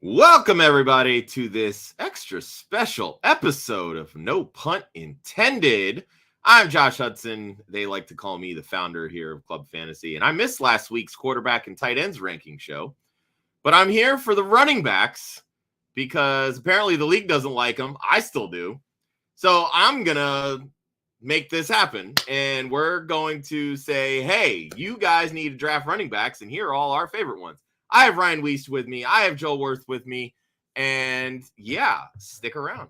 Welcome, everybody, to this extra special episode of No Punt Intended. I'm Josh Hudson. They like to call me the founder here of Club Fantasy, and I missed last week's quarterback and tight ends ranking show, but I'm here for the running backs because apparently the league doesn't like them. I still do. So I'm going to make this happen, and we're going to say, hey, you guys need to draft running backs, and here are all our favorite ones. I have Ryan Weisse with me. I have Joel Wirth with me. And yeah, stick around.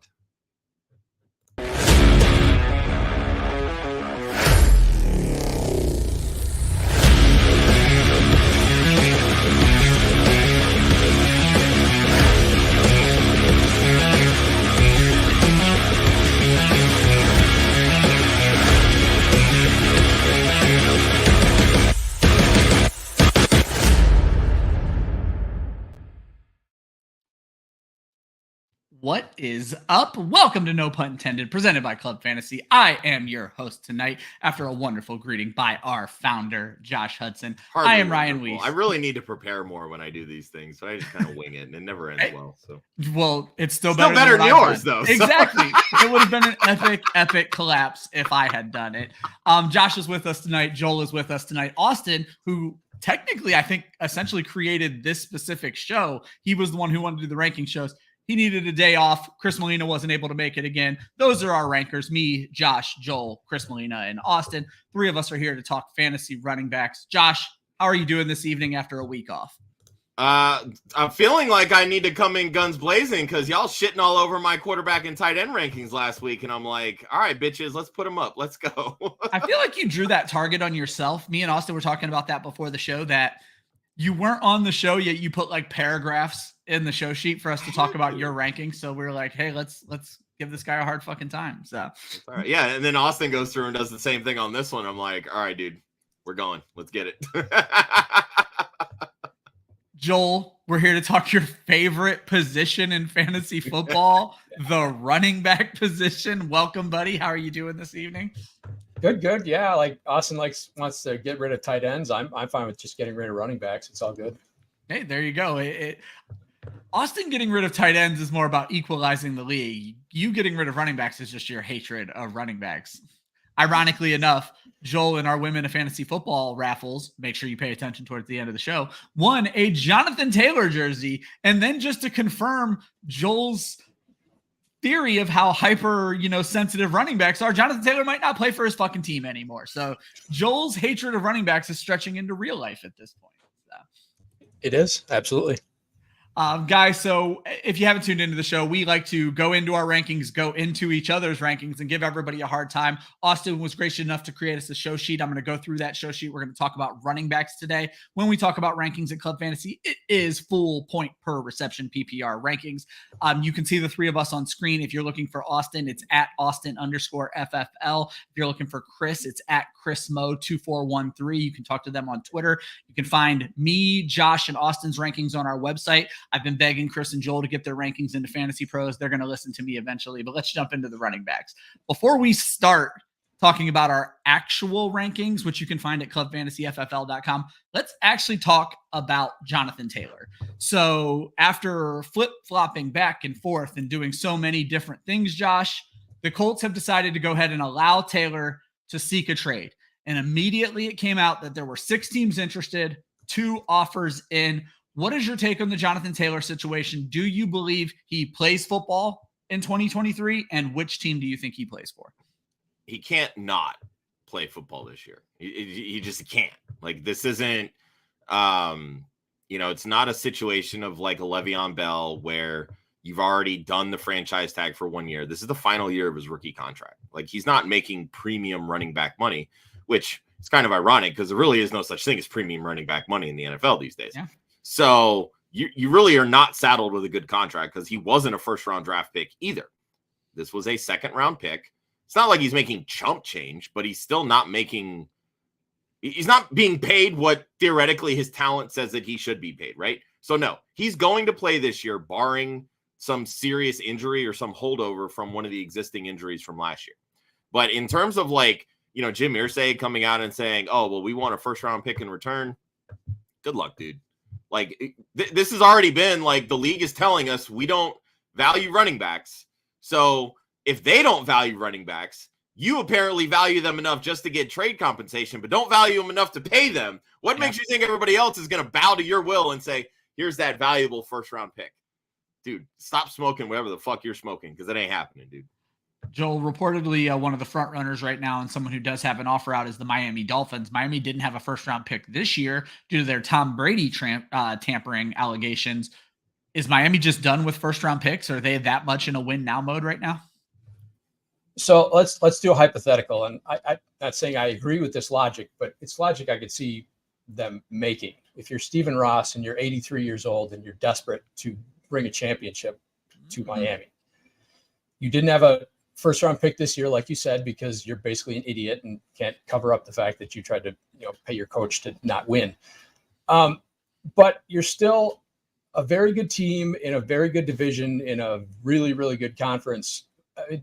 What is up? Welcome to No Punt Intended, presented by Club Fantasy. I am your host tonight after a wonderful greeting by our founder, Josh Hudson. I am Ryan Weisse. I really need to prepare more when I do these things, so I just kind of wing it, and it never ends well. So, it's still better than yours, though. Exactly. It would have been an epic collapse if I had done it. Josh is with us tonight. Joel is with us tonight. Austin, who technically, I think, essentially created this specific show. He was the one who wanted to do the ranking shows. He needed a day off. Chris Molina wasn't able to make it again. Those are our rankers. Me, Josh, Joel, Chris Molina, and Austin. Three of us are here to talk fantasy running backs. Josh, how are you doing this evening after a week off? I'm feeling like I need to come in guns blazing because y'all shitting all over my quarterback and tight end rankings last week. And I'm like, all right, bitches, let's put them up. Let's go. I feel like you drew that target on yourself. Me and Austin were talking about that before the show, that you weren't on the show yet. You put like paragraphs in the show sheet for us to talk about your rankings. So we were like, hey, let's give this guy a hard fucking time. So all right. Yeah. And then Austin goes through and does the same thing on this one. I'm like, all right, dude, we're going. Let's get it. Joel, we're here to talk your favorite position in fantasy football, the running back position. Welcome, buddy. How are you doing this evening? Good. Yeah, like Austin wants to get rid of tight ends. I'm fine with just getting rid of running backs. It's all good. Hey, there you go. Austin getting rid of tight ends is more about equalizing the league. You getting rid of running backs is just your hatred of running backs. Ironically enough, Joel and our Women of Fantasy Football raffles, make sure you pay attention towards the end of the show, won a Jonathan Taylor jersey. And then just to confirm Joel's theory of how hyper, sensitive running backs are, Jonathan Taylor might not play for his fucking team anymore. So Joel's hatred of running backs is stretching into real life at this point. So. It is. Absolutely. Guys, so if you haven't tuned into the show, we like to go into our rankings, go into each other's rankings, and give everybody a hard time. Austin was gracious enough to create us a show sheet. I'm going to go through that show sheet. We're going to talk about running backs today. When we talk about rankings at Club Fantasy, it is full point per reception PPR rankings. You can see the three of us on screen. If you're looking for Austin, it's at Austin_FFL. If you're looking for Chris, it's at ChrisMo2413. You can talk to them on Twitter. You can find me, Josh, and Austin's rankings on our website. I've been begging Chris and Joel to get their rankings into Fantasy Pros. They're going to listen to me eventually, but let's jump into the running backs. Before we start talking about our actual rankings, which you can find at clubfantasyffl.com, let's actually talk about Jonathan Taylor. So after flip-flopping back and forth and doing so many different things, Josh, the Colts have decided to go ahead and allow Taylor to seek a trade. And immediately it came out that there were 6 teams interested, 2 offers in. What is your take on the Jonathan Taylor situation? Do you believe he plays football in 2023? And which team do you think he plays for? He can't not play football this year. He just can't. Like, this isn't, it's not a situation of like a Le'Veon Bell where you've already done the franchise tag for 1 year. This is the final year of his rookie contract. Like, he's not making premium running back money, which is kind of ironic because there really is no such thing as premium running back money in the NFL these days. Yeah. So you really are not saddled with a good contract because he wasn't a first-round draft pick either. This was a second-round pick. It's not like he's making chump change, but he's still not making – he's not being paid what theoretically his talent says that he should be paid, right? So, no, he's going to play this year barring some serious injury or some holdover from one of the existing injuries from last year. But in terms of like, Jim Irsay coming out and saying, oh, well, we want a first-round pick in return, good luck, dude. Like this has already been like the league is telling us we don't value running backs. So if they don't value running backs, you apparently value them enough just to get trade compensation, but don't value them enough to pay them. What makes you think everybody else is going to bow to your will and say, here's that valuable first-round pick? Dude, stop smoking whatever the fuck you're smoking, because it ain't happening, dude. Joel, reportedly one of the front runners right now and someone who does have an offer out is the Miami Dolphins. Miami didn't have a first-round pick this year due to their Tom Brady tampering allegations. Is Miami just done with first-round picks? Are they that much in a win-now mode right now? So let's do a hypothetical, and I'm not saying I agree with this logic, but it's logic I could see them making. If you're Stephen Ross and you're 83 years old and you're desperate to bring a championship to Miami, you didn't have a first-round pick this year, like you said, because you're basically an idiot and can't cover up the fact that you tried to pay your coach to not win. But you're still a very good team in a very good division in a really, really good conference.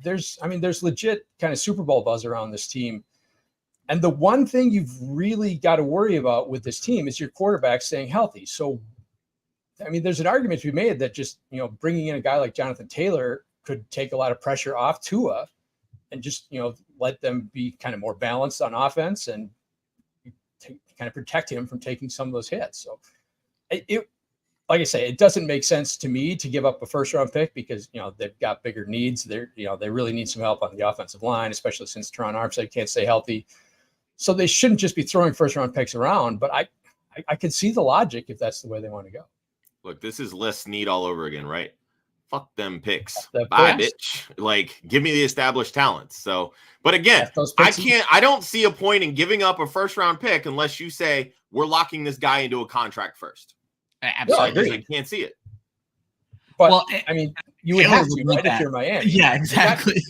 There's legit kind of Super Bowl buzz around this team. And the one thing you've really got to worry about with this team is your quarterback staying healthy. So, there's an argument to be made that just, bringing in a guy like Jonathan Taylor could take a lot of pressure off Tua and just, let them be kind of more balanced on offense and kind of protect him from taking some of those hits. So like I say, it doesn't make sense to me to give up a first-round pick because, they've got bigger needs. They really need some help on the offensive line, especially since Teron Armstead can't stay healthy. So they shouldn't just be throwing first-round picks around. But I could see the logic if that's the way they want to go. Look, this is less need all over again, right? Fuck them picks. Bye, bitch. Like, give me the established talents. So, but again, I don't see a point in giving up a first-round pick unless you say we're locking this guy into a contract first. Absolutely. I can't see it. But you would have to, right? If you're Miami. Yeah, exactly.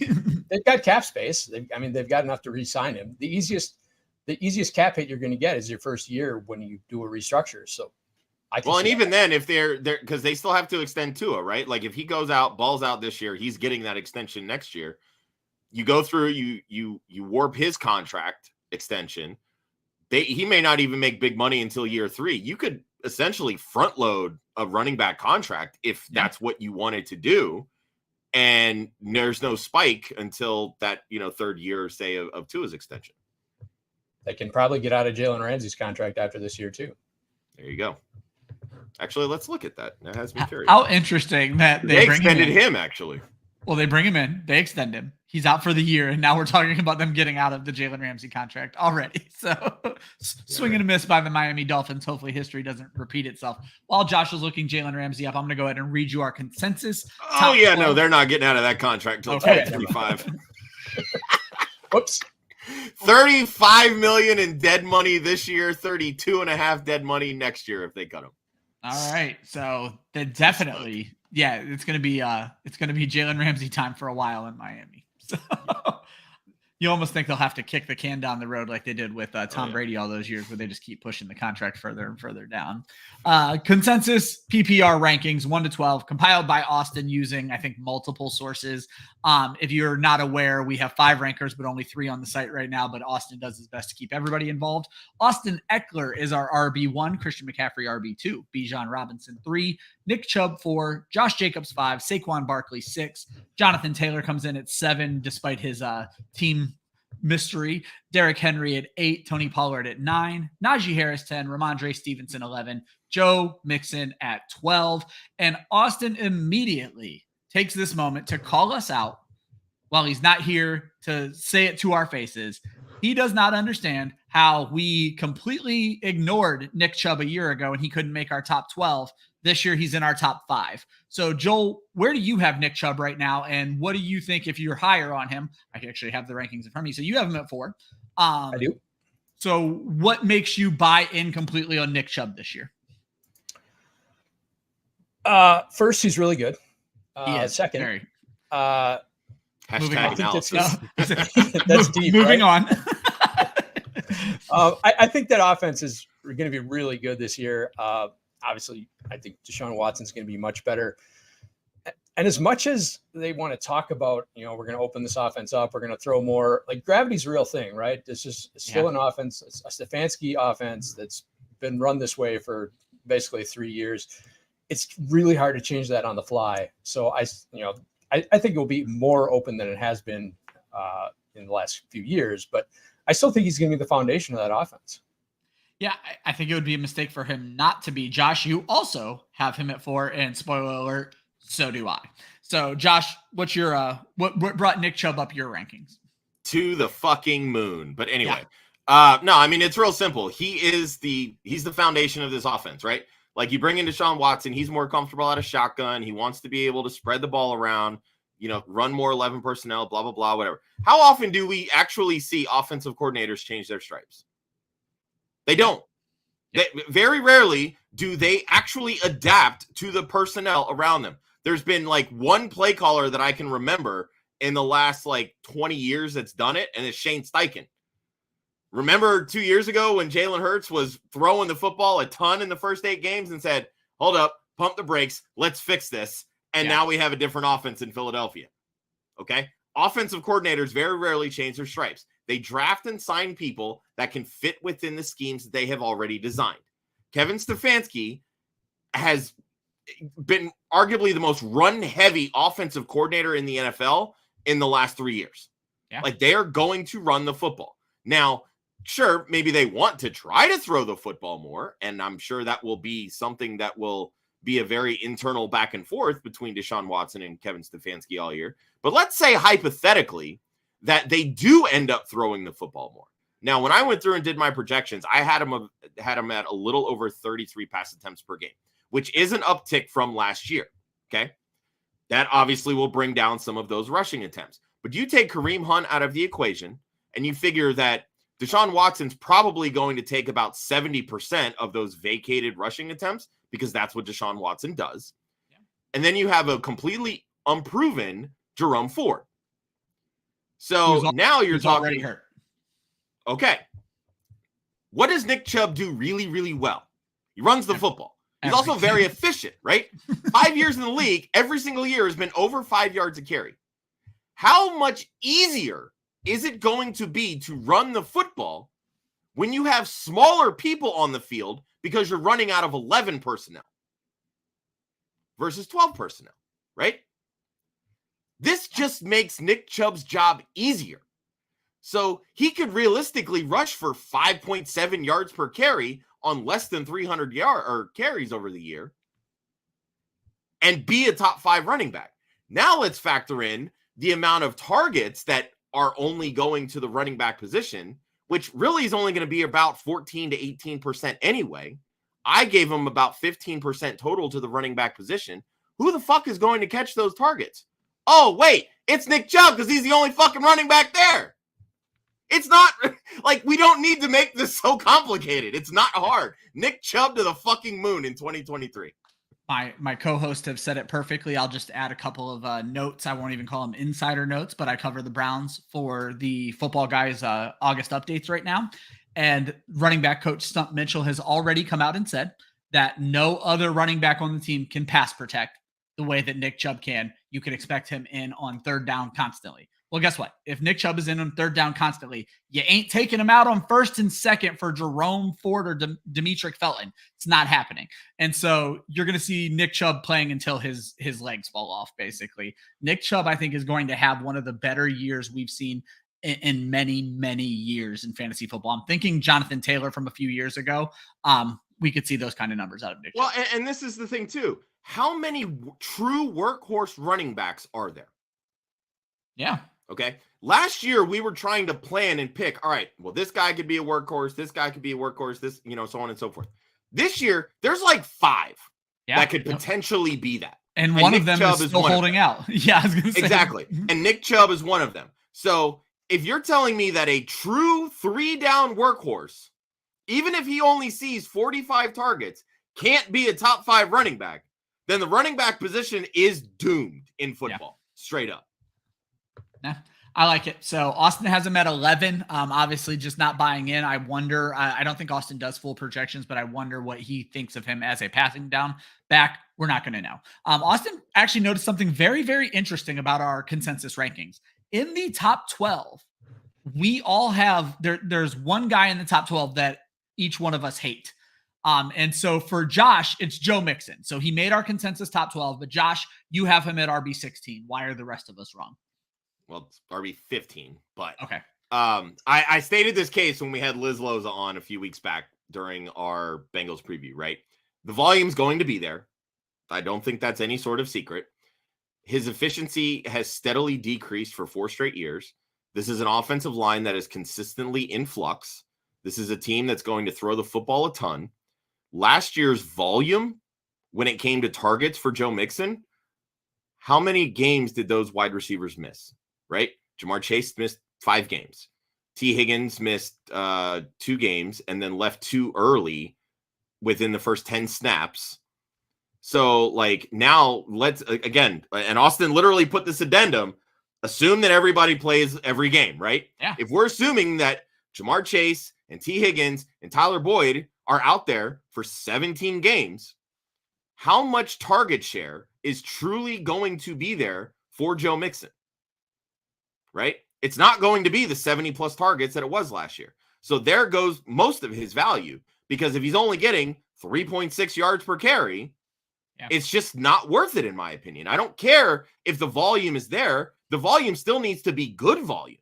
They've got cap space. They've got enough to re-sign him. The easiest cap hit you're going to get is your first year when you do a restructure. So, and even then, if they're because they still have to extend Tua, right? Like if he goes out, balls out this year, he's getting that extension next year. You go through, you warp his contract extension. He may not even make big money until year 3. You could essentially front load a running back contract if that's what you wanted to do. And there's no spike until that, third year, say, of Tua's extension. They can probably get out of Jalen Ramsey's contract after this year too. There you go. Actually, let's look at that. That has me curious. How interesting that they extended him actually. Well, they bring him in, they extend him. He's out for the year, and now we're talking about them getting out of the Jalen Ramsey contract already. So, swing and a miss by the Miami Dolphins. Hopefully, history doesn't repeat itself. While Josh is looking Jalen Ramsey up, I'm going to go ahead and read you our consensus. Oh, yeah, no, they're not getting out of that contract until 2035. Whoops. $35 million in dead money this year, 32.5 dead money next year if they cut him. All right, so then definitely, it's gonna be Jalen Ramsey time for a while in Miami. So you almost think they'll have to kick the can down the road like they did with Tom Brady all those years, where they just keep pushing the contract further and further down. Consensus PPR rankings 1 to 12, compiled by Austin using, I think, multiple sources. If you're not aware, we have 5 rankers, but only 3 on the site right now. But Austin does his best to keep everybody involved. Austin Eckler is our RB1, Christian McCaffrey RB2, Bijan Robinson 3, Nick Chubb 4, Josh Jacobs 5, Saquon Barkley 6, Jonathan Taylor comes in at 7 despite his team mystery, Derrick Henry at 8, Tony Pollard at 9, Najee Harris 10, Ramondre Stevenson 11, Joe Mixon at 12, and Austin immediately takes this moment to call us out while he's not here to say it to our faces. He does not understand how we completely ignored Nick Chubb a year ago and he couldn't make our top 12. This year, he's in our top 5. So, Joel, where do you have Nick Chubb right now? And what do you think if you're higher on him? I actually have the rankings in front of me. So you have him at 4. I do. So what makes you buy in completely on Nick Chubb this year? First, he's really good. Second, hashtag analysis. That's deep. Moving on. I think that offense is going to be really good this year. Obviously, I think Deshaun Watson's going to be much better. And as much as they want to talk about, we're going to open this offense up, we're going to throw more, like gravity's a real thing, right? This is still an offense, a Stefanski offense that's been run this way for basically 3 years. It's really hard to change that on the fly. So I think it will be more open than it has been in the last few years, but I still think he's going to be the foundation of that offense. Yeah, I think it would be a mistake for him not to be. Josh, you also have him at 4, and spoiler alert, so do I. So, Josh, what's your what brought Nick Chubb up your rankings? To the fucking moon. But anyway, no, I mean, it's real simple. He's the foundation of this offense, right? Like, you bring in Deshaun Watson, he's more comfortable out of shotgun. He wants to be able to spread the ball around, run more 11 personnel, blah, blah, blah, whatever. How often do we actually see offensive coordinators change their stripes? They don't. Very rarely do they actually adapt to the personnel around them. There's been like one play caller that I can remember in the last like 20 years that's done it, and it's Shane Steichen. Remember 2 years ago when Jalen Hurts was throwing the football a ton in the first 8 games and said, hold up, pump the brakes, let's fix this. And now we have a different offense in Philadelphia. Okay? Offensive coordinators very rarely change their stripes. They draft and sign people that can fit within the schemes that they have already designed. Kevin Stefanski has been arguably the most run-heavy offensive coordinator in the NFL in the last 3 years. Yeah. Like, they are going to run the football. Now, sure, maybe they want to try to throw the football more, and I'm sure that will be something that will be a very internal back and forth between Deshaun Watson and Kevin Stefanski all year. But let's say, hypothetically, that they do end up throwing the football more. Now, when I went through and did my projections, I had them at a little over 33 pass attempts per game, which is an uptick from last year, okay? That obviously will bring down some of those rushing attempts. But you take Kareem Hunt out of the equation, and you figure that Deshaun Watson's probably going to take about 70% of those vacated rushing attempts, because that's what Deshaun Watson does. Yeah. And then you have a completely unproven Jerome Ford. So now you're talking already hurt. Okay. What does Nick Chubb do really, really well? He runs the football. He's also very efficient, right? 5 years in the league, every single year has been over 5 yards a carry. How much easier is it going to be to run the football when you have smaller people on the field because you're running out of 11 personnel versus 12 personnel, right? This just makes Nick Chubb's job easier. So he could realistically rush for 5.7 yards per carry on less than 300 carries over the year and be a top 5 running back. Now let's factor in the amount of targets that are only going to the running back position, which really is only going to be about 14 to 18% anyway. I gave him about 15% total to the running back position. Who the fuck is going to catch those targets? Oh, wait, it's Nick Chubb because he's the only fucking running back there. It's not like we don't need to make this so complicated. It's not hard. Nick Chubb to the fucking moon in 2023. My co-hosts have said it perfectly. I'll just add a couple of notes. I won't even call them insider notes, but I cover the Browns for the Football Guys August updates right now. And running back coach Stump Mitchell has already come out and said that no other running back on the team can pass protect the way that Nick Chubb can. You can expect him in on third down constantly. Well, guess what? If Nick Chubb is in on third down constantly, you ain't taking him out on first and second for Jerome Ford or Demetric Felton. It's not happening. And so you're going to see Nick Chubb playing until his legs fall off, basically. Nick Chubb, I think, is going to have one of the better years we've seen in many, many years in fantasy football. I'm thinking Jonathan Taylor from a few years ago. We could see those kind of numbers out of Nick Chubb. Well, and this is the thing, too. How many true workhorse running backs are there? Yeah. Okay. Last year, we were trying to plan and pick, all right, well, this guy could be a workhorse. This guy could be a workhorse, this, so on and so forth. This year, there's like 5 that could potentially be that. And one of them is still holding out. Yeah, I was going to say. Exactly. And Nick Chubb is one of them. So if you're telling me that a true 3-down workhorse, even if he only sees 45 targets, can't be a top 5 running back, then the running back position is doomed in football, straight up. Yeah, I like it. So Austin has him at 11. Obviously just not buying in. I wonder, I don't think Austin does full projections, but I wonder what he thinks of him as a passing down back. We're not going to know. Austin actually noticed something very, very interesting about our consensus rankings. In the top 12, we all have, there's one guy in the top 12 that each one of us hate. And so for Josh, it's Joe Mixon. So he made our consensus top 12, but Josh, you have him at RB16. Why are the rest of us wrong? Well, it's RB15, but okay. I stated this case when we had Liz Loza on a few weeks back during our Bengals preview, right? The volume's going to be there. I don't think that's any sort of secret. His efficiency has steadily decreased for 4 straight years. This is an offensive line that is consistently in flux. This is a team that's going to throw the football a ton. Last year's volume, when it came to targets for Joe Mixon, how many games did those wide receivers miss, right? Jamar Chase missed 5 games. T. Higgins missed 2 games and then left 2 early within the first 10 snaps. So, like, now let's, again, and Austin literally put this addendum, assume that everybody plays every game, right? Yeah. If we're assuming that Jamar Chase and T. Higgins and Tyler Boyd are out there for 17 games, how much target share is truly going to be there for Joe Mixon, right? It's not going to be the 70-plus targets that it was last year. So there goes most of his value, because if he's only getting 3.6 yards per carry, it's just not worth it, in my opinion. I don't care if the volume is there. The volume still needs to be good volume.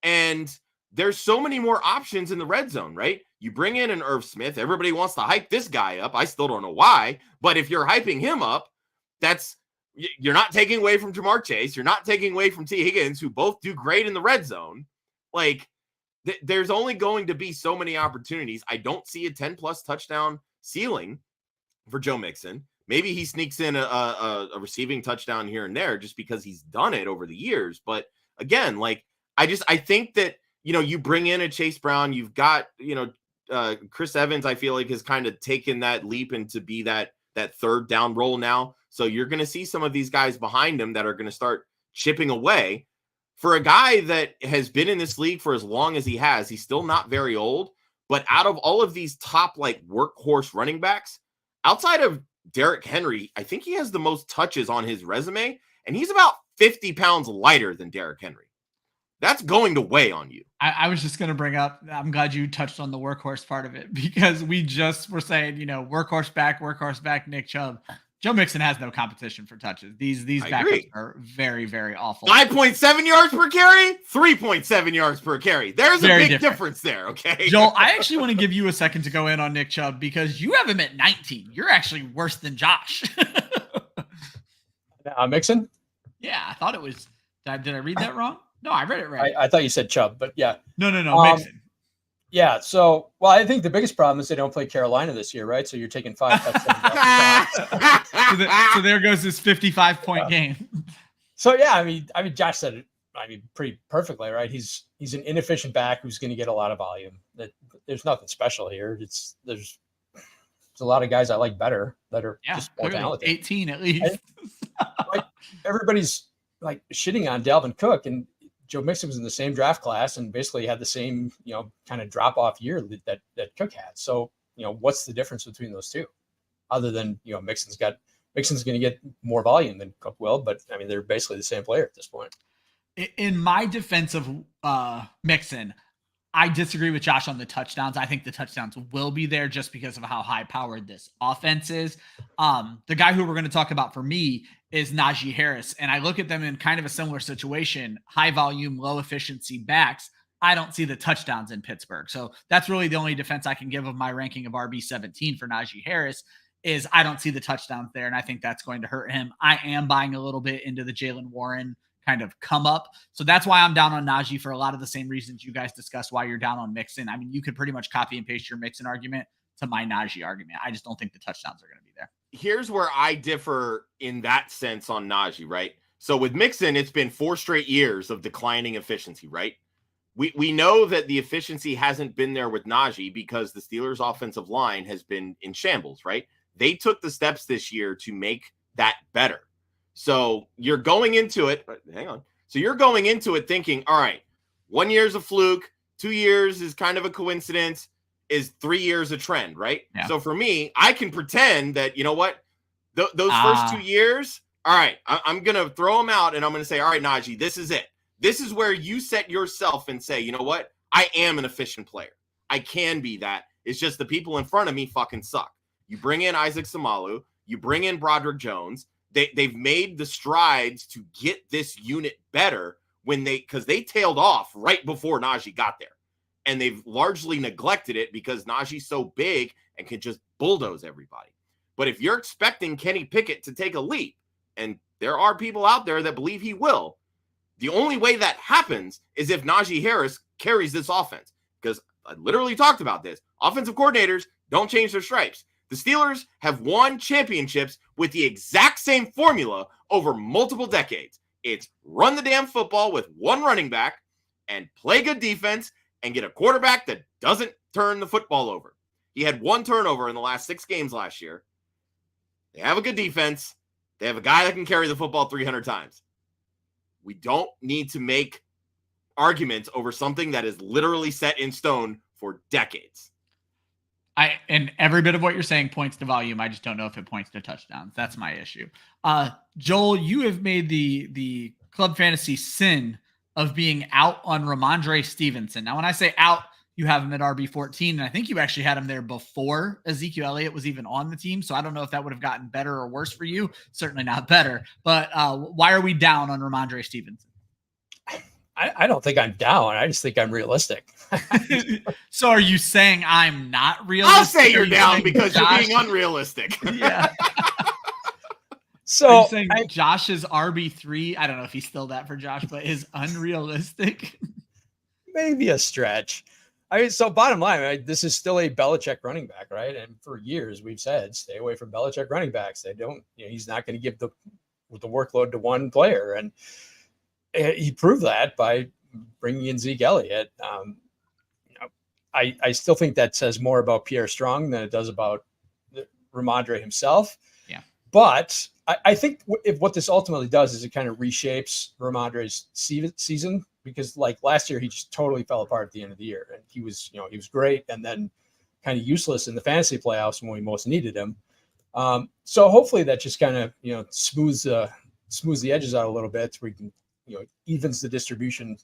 And there's so many more options in the red zone, right? You bring in an Irv Smith. Everybody wants to hype this guy up. I still don't know why. But if you're hyping him up, you're not taking away from Jamar Chase. You're not taking away from T. Higgins, who both do great in the red zone. Like, there's only going to be so many opportunities. I don't see a 10-plus touchdown ceiling for Joe Mixon. Maybe he sneaks in a receiving touchdown here and there just because he's done it over the years. But again, like, I think that, you bring in a Chase Brown, you've got, Chris Evans, I feel like, has kind of taken that leap into be that third down role now. So you're going to see some of these guys behind him that are going to start chipping away. For a guy that has been in this league for as long as he has, he's still not very old. But out of all of these top, like, workhorse running backs, outside of Derrick Henry, I think he has the most touches on his resume, and he's about 50 pounds lighter than Derrick Henry. That's going to weigh on you. I was just going to bring up, I'm glad you touched on the workhorse part of it, because we just were saying, workhorse back, Nick Chubb. Joe Mixon has no competition for touches. These backups are very, very awful. 5.7 yards per carry, 3.7 yards per carry. There's a big difference there, okay? Joel, I actually want to give you a second to go in on Nick Chubb, because you have him at 19. You're actually worse than Josh. Mixon? Yeah, I thought it was. Did I read that wrong? No, I read it right. I thought you said Chubb, but yeah. No, Mixon. Yeah, so, I think the biggest problem is they don't play Carolina this year, right? So you're taking 5 touchdowns. So there goes this 55-point game. So, yeah, I mean, Josh said it, pretty perfectly, right? He's an inefficient back who's going to get a lot of volume. There's nothing special here. There's a lot of guys I like better that are just more talented. 18 at least. And, everybody's like shitting on Dalvin Cook, and Joe Mixon was in the same draft class and basically had the same, kind of drop off year that Cook had. So, what's the difference between those two? Other than, Mixon's going to get more volume than Cook will, but I mean, they're basically the same player at this point. In my defense of Mixon, I disagree with Josh on the touchdowns. I think the touchdowns will be there just because of how high powered this offense is. The guy who we're going to talk about for me is Najee Harris. And I look at them in kind of a similar situation, high volume, low efficiency backs. I don't see the touchdowns in Pittsburgh. So that's really the only defense I can give of my ranking of RB17 for Najee Harris is I don't see the touchdowns there. And I think that's going to hurt him. I am buying a little bit into the Jaylen Warren kind of come up. So that's why I'm down on Najee for a lot of the same reasons you guys discussed why you're down on Mixon. I mean, you could pretty much copy and paste your Mixon argument to my Najee argument. I just don't think the touchdowns are going to be there. Here's where I differ in that sense on Najee, right? So with Mixon, it's been 4 straight years of declining efficiency, right? We know that the efficiency hasn't been there with Najee because the Steelers' offensive line has been in shambles, right? They took the steps this year to make that better. So you're going into it, hang on. So you're going into it thinking, all right, 1 year's a fluke, 2 years is kind of a coincidence, is 3 years a trend, right? Yeah. So for me, I can pretend that, you know what, those first 2 years, all right, I'm going to throw them out and I'm going to say, all right, Najee, this is it. This is where you set yourself and say, you know what, I am an efficient player. I can be that. It's just the people in front of me fucking suck. You bring in Isaac Samalu, you bring in Broderick Jones. They've made the strides to get this unit better because they tailed off right before Najee got there. And they've largely neglected it because Najee's so big and can just bulldoze everybody. But if you're expecting Kenny Pickett to take a leap, and there are people out there that believe he will, the only way that happens is if Najee Harris carries this offense. Because I literally talked about this. Offensive coordinators don't change their stripes. The Steelers have won championships with the exact same formula over multiple decades. It's run the damn football with one running back and play good defense and get a quarterback that doesn't turn the football over. He had one turnover in the last 6 games last year. They have a good defense. They have a guy that can carry the football 300 times. We don't need to make arguments over something that is literally set in stone for decades. And every bit of what you're saying points to volume. I just don't know if it points to touchdowns. That's my issue. Joel, you have made the club fantasy sin of being out on Ramondre Stevenson. Now, when I say out, you have him at RB14, and I think you actually had him there before Ezekiel Elliott was even on the team. So I don't know if that would have gotten better or worse for you. Certainly not better. But why are we down on Ramondre Stevenson? I don't think I'm down. I just think I'm realistic. So are you saying I'm not realistic? I'll say you're down because you're being unrealistic. Yeah. So are you saying Josh is RB3? I don't know if he's still that for Josh, but is unrealistic. Maybe a stretch. So bottom line, this is still a Belichick running back, right? And for years we've said, stay away from Belichick running backs. They don't, he's not going to give the workload to one player. And he proved that by bringing in Zeke Elliott. I still think that says more about Pierre Strong than it does about Ramondre himself. Yeah. But I think what this ultimately does is it kind of reshapes Ramondre's season, because like last year, he just totally fell apart at the end of the year, and he was great, and then kind of useless in the fantasy playoffs when we most needed him. So hopefully that just kind of, smooths the edges out a little bit, so we can, evens the distribution,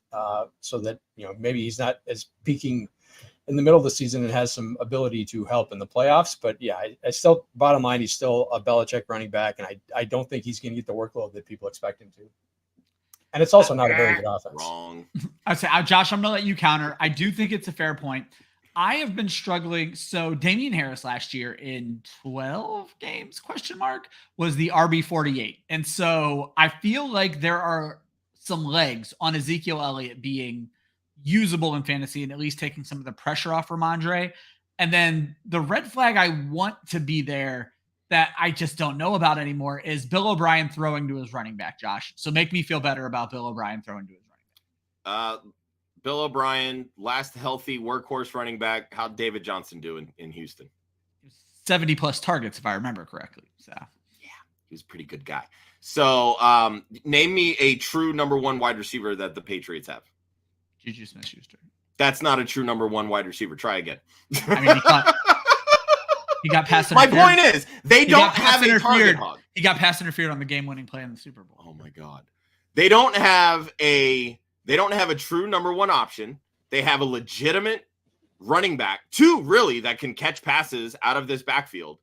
so that, maybe he's not as peaking in the middle of the season and has some ability to help in the playoffs. But yeah, I still, bottom line, he's still a Belichick running back, and I don't think he's going to get the workload that people expect him to. And it's also not a very good offense. Wrong. I'd say, Josh, I'm going to let you counter. I do think it's a fair point. I have been struggling. So Damian Harris last year in 12 games, was the RB48. And so I feel like there are some legs on Ezekiel Elliott being usable in fantasy and at least taking some of the pressure off Ramondre. And then the red flag I want to be there that I just don't know about anymore is Bill O'Brien throwing to his running back, Josh. So make me feel better about Bill O'Brien throwing to his running back. Bill O'Brien, last healthy workhorse running back. How'd David Johnson do in Houston? 70 plus targets, if I remember correctly. So yeah, he was a pretty good guy. So name me a true number one wide receiver that the Patriots have. Juju Smith-Schuster. That's not a true number one wide receiver. Try again. I mean, he got pass interfered. My point is, they don't have a target hog. He got pass interfered on the game-winning play in the Super Bowl. Oh my God. They don't have a true number one option. They have a legitimate running back, 2 really, that can catch passes out of this backfield.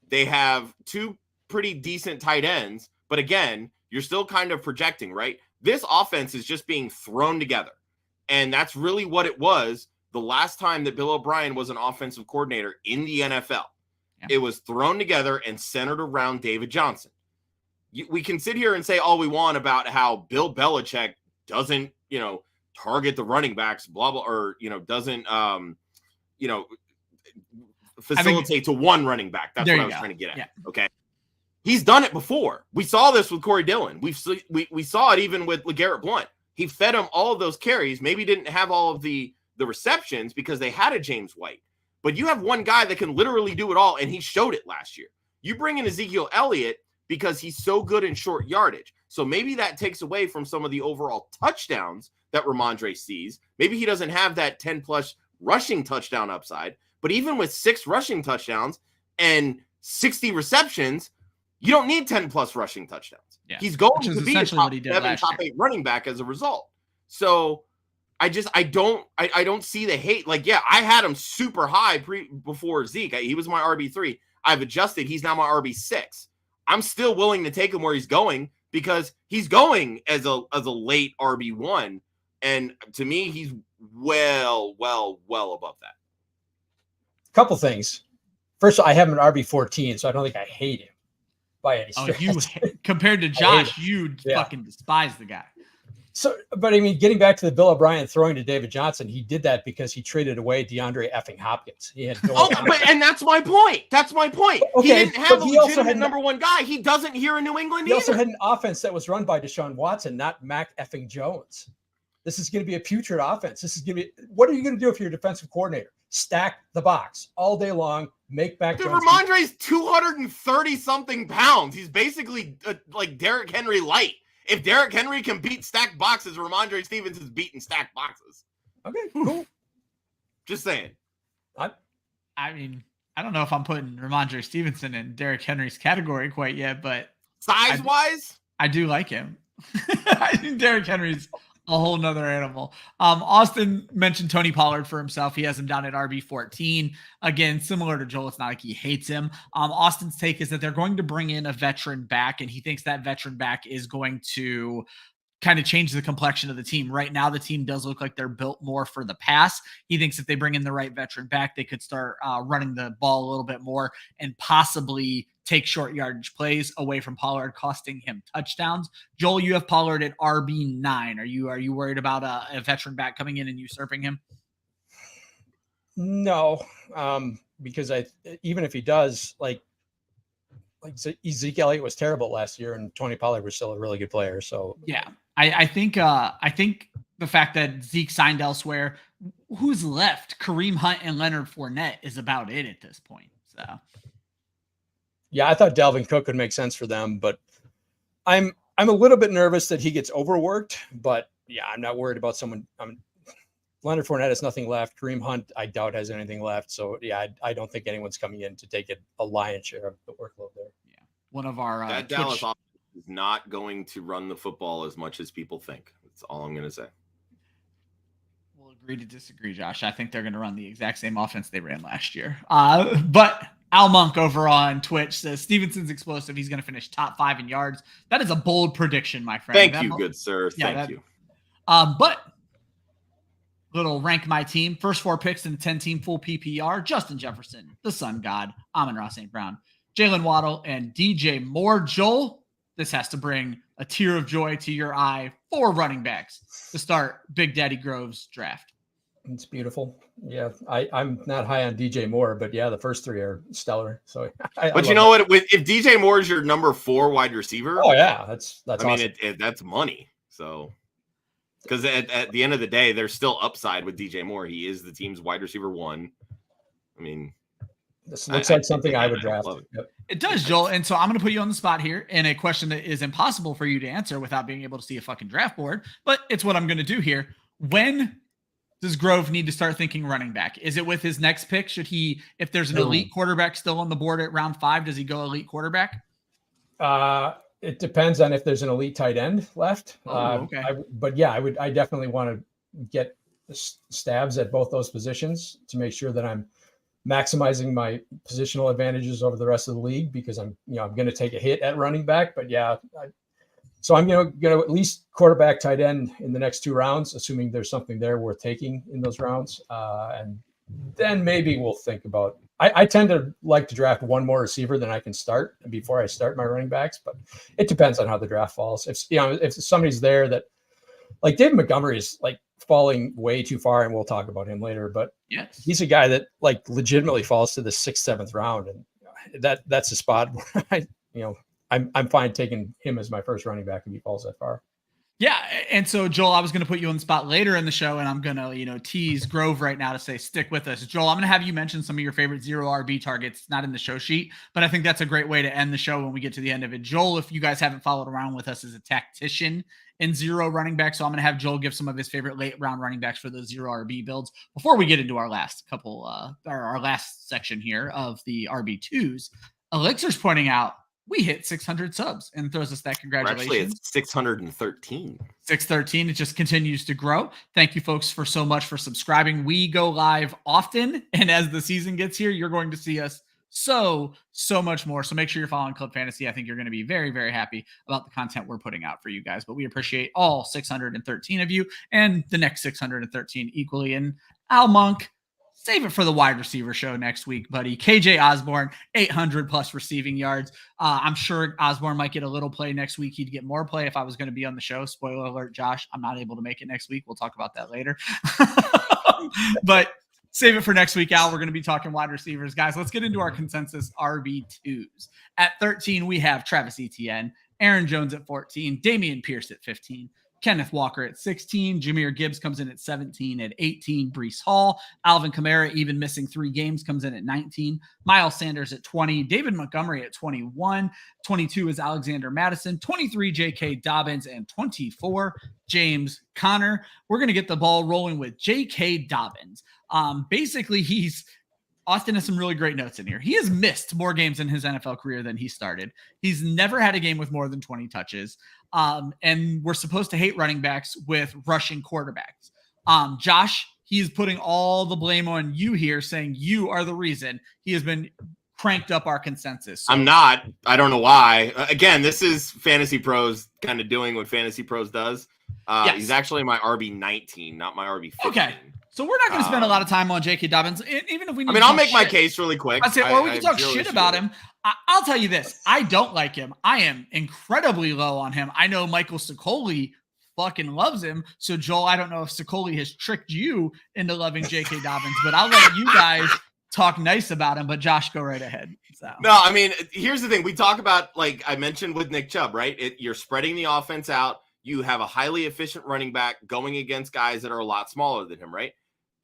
They have 2 pretty decent tight ends, but again, you're still kind of projecting, right? This offense is just being thrown together. And that's really what it was the last time that Bill O'Brien was an offensive coordinator in the NFL. Yeah. It was thrown together and centered around David Johnson. We can sit here and say all we want about how Bill Belichick doesn't, target the running backs, blah, blah, or, doesn't, facilitate to one running back. That's what I was trying to get at. Yeah. Okay. He's done it before. We saw this with Corey Dillon. We saw it even with LeGarrette Blount. He fed him all of those carries. Maybe didn't have all of the receptions because they had a James White. But you have one guy that can literally do it all, and he showed it last year. You bring in Ezekiel Elliott because he's so good in short yardage. So maybe that takes away from some of the overall touchdowns that Ramondre sees. Maybe he doesn't have that 10-plus rushing touchdown upside. But even with 6 rushing touchdowns and 60 receptions, you don't need 10-plus rushing touchdowns. Yeah. He's going to be a top 7, top 8 running back as a result. So I don't see the hate. Like, yeah, I had him super high before Zeke. He was my RB3. I've adjusted. He's now my RB6. I'm still willing to take him where he's going because he's going as a late RB1. And to me, he's well above that. Couple things. First, I have him at RB14, so I don't think I hate him by any stretch. Compared to Josh, you fucking despise the guy. So, but I mean, getting back to the Bill O'Brien throwing to David Johnson, he did that because he traded away DeAndre effing Hopkins. He had and that's my point. That's my point. Okay, he didn't have a legitimate number one guy. He doesn't here in New England He either. also had an offense that was run by Deshaun Watson, not Mac effing Jones. This is going to be a putrid offense. This is going to be, what are you going to do if you're a defensive coordinator? Stack the box all day long, make back. Dude, Ramondre's 230 something pounds. He's basically like Derrick Henry light. If Derrick Henry can beat stacked boxes, Ramondre Stevenson's beating stacked boxes. Okay, cool. Just saying. I mean, I don't know if I'm putting Ramondre Stevenson in Derrick Henry's category quite yet, but size-wise, I do like him. I think Derrick Henry's a whole nother animal. Austin mentioned Tony Pollard for himself. He has him down at RB14. Again, similar to Joel, it's not like he hates him. Austin's take is that they're going to bring in a veteran back, and he thinks that veteran back is going to kind of change the complexion of the team. Right now, the team does look like they're built more for the pass. He thinks if they bring in the right veteran back, they could start running the ball a little bit more and possibly take short yardage plays away from Pollard, costing him touchdowns. Joel, you have Pollard at RB9. Are you worried about a veteran back coming in and usurping him? No, because even if he does, like Ezekiel Elliott was terrible last year, and Tony Pollard was still a really good player. So yeah, I think the fact that Zeke signed elsewhere, who's left? Kareem Hunt and Leonard Fournette is about it at this point. So. Yeah, I thought Dalvin Cook would make sense for them, but I'm a little bit nervous that he gets overworked. But yeah, I'm not worried about someone. Leonard Fournette has nothing left. Kareem Hunt, I doubt, has anything left. So yeah, I don't think anyone's coming in to take a lion's share of the workload there. Yeah, one of our that Dallas offense is not going to run the football as much as people think. That's all I'm going to say. We'll agree to disagree, Josh. I think they're going to run the exact same offense they ran last year. But Al Monk over on Twitch says Stevenson's explosive. He's going to finish top 5 in yards. That is a bold prediction, my friend. Thank you, good sir. Thank you. But little rank my team. First 4 picks in the 10-team full PPR. Justin Jefferson, the Sun God, Amon-Ra St. Brown, Jalen Waddle, and DJ Moore. Joel, this has to bring a tear of joy to your eye. 4 running backs to start Big Daddy Grove's draft. It's beautiful. Yeah, I'm not high on DJ Moore, but yeah, the first 3 are stellar. So, but you know what? If DJ Moore is your number 4 wide receiver, oh yeah, that's. I mean, that's money. So, because at the end of the day, there's still upside with DJ Moore. He is the team's wide receiver 1. I mean, this looks like something I would draft. It does, Joel. And so I'm going to put you on the spot here in a question that is impossible for you to answer without being able to see a fucking draft board. But it's what I'm going to do here. When does Grove need to start thinking running back? Is it with his next pick? Should he, if there's an elite quarterback still on the board at round 5, does he go elite quarterback? It depends on if there's an elite tight end left. Okay. But yeah, I definitely want to get stabs at both those positions to make sure that I'm maximizing my positional advantages over the rest of the league, because I'm going to take a hit at running back, but yeah, so I'm going to at least quarterback, tight end in the next 2 rounds, assuming there's something there worth taking in those rounds. And then maybe we'll think about, I tend to like to draft 1 more receiver than I can start before I start my running backs, but it depends on how the draft falls. If somebody's there that, like David Montgomery is like falling way too far, and we'll talk about him later, but yes, he's a guy that like legitimately falls to the 6th, 7th round. And that's a spot where I'm fine taking him as my first running back if he falls that far. Yeah. And so, Joel, I was going to put you on the spot later in the show, and I'm going to, tease Grove right now to say, stick with us. Joel, I'm going to have you mention some of your favorite 0 RB targets, not in the show sheet, but I think that's a great way to end the show when we get to the end of it. Joel, if you guys haven't followed around with us as a tactician in 0 running backs, so I'm going to have Joel give some of his favorite late round running backs for those 0 RB builds before we get into our last couple, our last section here of the RB2s. Elixir's pointing out we hit 600 subs and throws us that congratulations. Actually, it's 613. 613. It just continues to grow. Thank you folks for so much for subscribing. We go live often, and as the season gets here, you're going to see us so much more. So make sure you're following Club Fantasy. I think you're going to be very, very happy about the content we're putting out for you guys. But we appreciate all 613 of you and the next 613 equally. And Al Monk, save it for the wide receiver show next week, buddy. KJ Osborne, 800 plus receiving yards. I'm sure Osborne might get a little play next week. He'd get more play if I was going to be on the show. Spoiler alert, Josh, I'm not able to make it next week. We'll talk about that later. But save it for next week, Al. We're going to be talking wide receivers. Guys, let's get into our consensus RB2s. At 13, we have Travis Etienne, Aaron Jones at 14, Damian Pierce at 15, Kenneth Walker at 16, Jahmyr Gibbs comes in at 17, at 18, Breece Hall, Alvin Kamara, even missing 3 games, comes in at 19, Miles Sanders at 20, David Montgomery at 21, 22 is Alexander Madison, 23, J.K. Dobbins, and 24, James Conner. We're going to get the ball rolling with J.K. Dobbins. Basically, Austin has some really great notes in here. He has missed more games in his NFL career than he started. He's never had a game with more than 20 touches. And we're supposed to hate running backs with rushing quarterbacks. Josh, he is putting all the blame on you here, saying you are the reason he has been cranked up our consensus. So, I'm not. I don't know why. Again, this is Fantasy Pros kind of doing what Fantasy Pros does. Yes. He's actually my RB19, not my RB15. Okay. So we're not going to spend a lot of time on J.K. Dobbins, even if we need. I'll make my case really quick. Or we can talk shit about him. I'll tell you this: I don't like him. I am incredibly low on him. I know Michael Sicoli fucking loves him. So Joel, I don't know if Sicoli has tricked you into loving J.K. Dobbins, but I'll let you guys talk nice about him. But Josh, go right ahead. So. No, I mean, here's the thing: we talk about, like I mentioned with Nick Chubb, right? You're spreading the offense out. You have a highly efficient running back going against guys that are a lot smaller than him, right?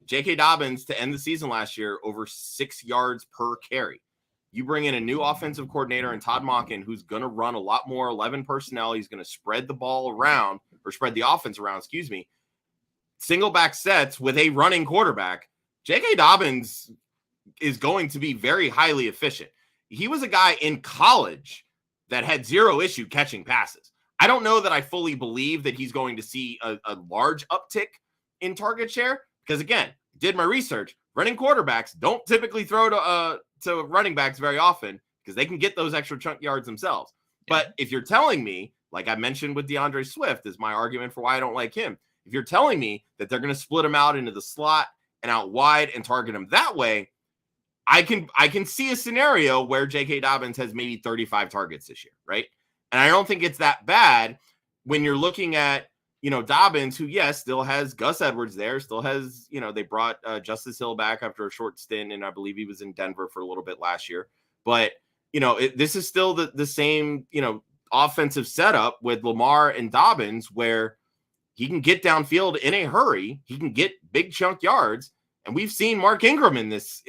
J.K. Dobbins to end the season last year over 6 yards per carry. You bring in a new offensive coordinator and Todd Monken, who's going to run a lot more 11 personnel. He's going to spread the ball around, or spread the offense around, single back sets with a running quarterback. J.K. Dobbins is going to be very highly efficient. He was a guy in college that had zero issue catching passes. I don't know that I fully believe that he's going to see a large uptick in target share because, again, did my research. Running quarterbacks don't typically throw to running backs very often because they can get those extra chunk yards themselves. Yeah. But if you're telling me, like I mentioned with DeAndre Swift is my argument for why I don't like him. If you're telling me that they're going to split him out into the slot and out wide and target him that way, I can see a scenario where J.K. Dobbins has maybe 35 targets this year, right? And I don't think it's that bad when you're looking at, Dobbins, who, yes, still has Gus Edwards there, still has, they brought Justice Hill back after a short stint, and I believe he was in Denver for a little bit last year. But, this is still the same, offensive setup with Lamar and Dobbins where he can get downfield in a hurry. He can get big chunk yards. And we've seen Mark Ingram in this,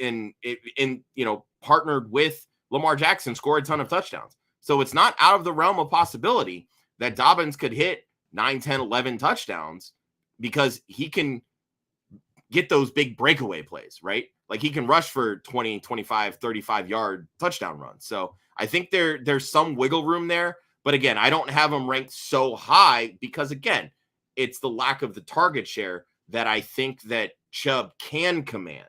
partnered with Lamar Jackson, score a ton of touchdowns. So it's not out of the realm of possibility that Dobbins could hit 9, 10, 11 touchdowns because he can get those big breakaway plays, right? Like he can rush for 20, 25, 35-yard touchdown runs. So I think there's some wiggle room there. But again, I don't have him ranked so high because, again, it's the lack of the target share that I think that Chubb can command.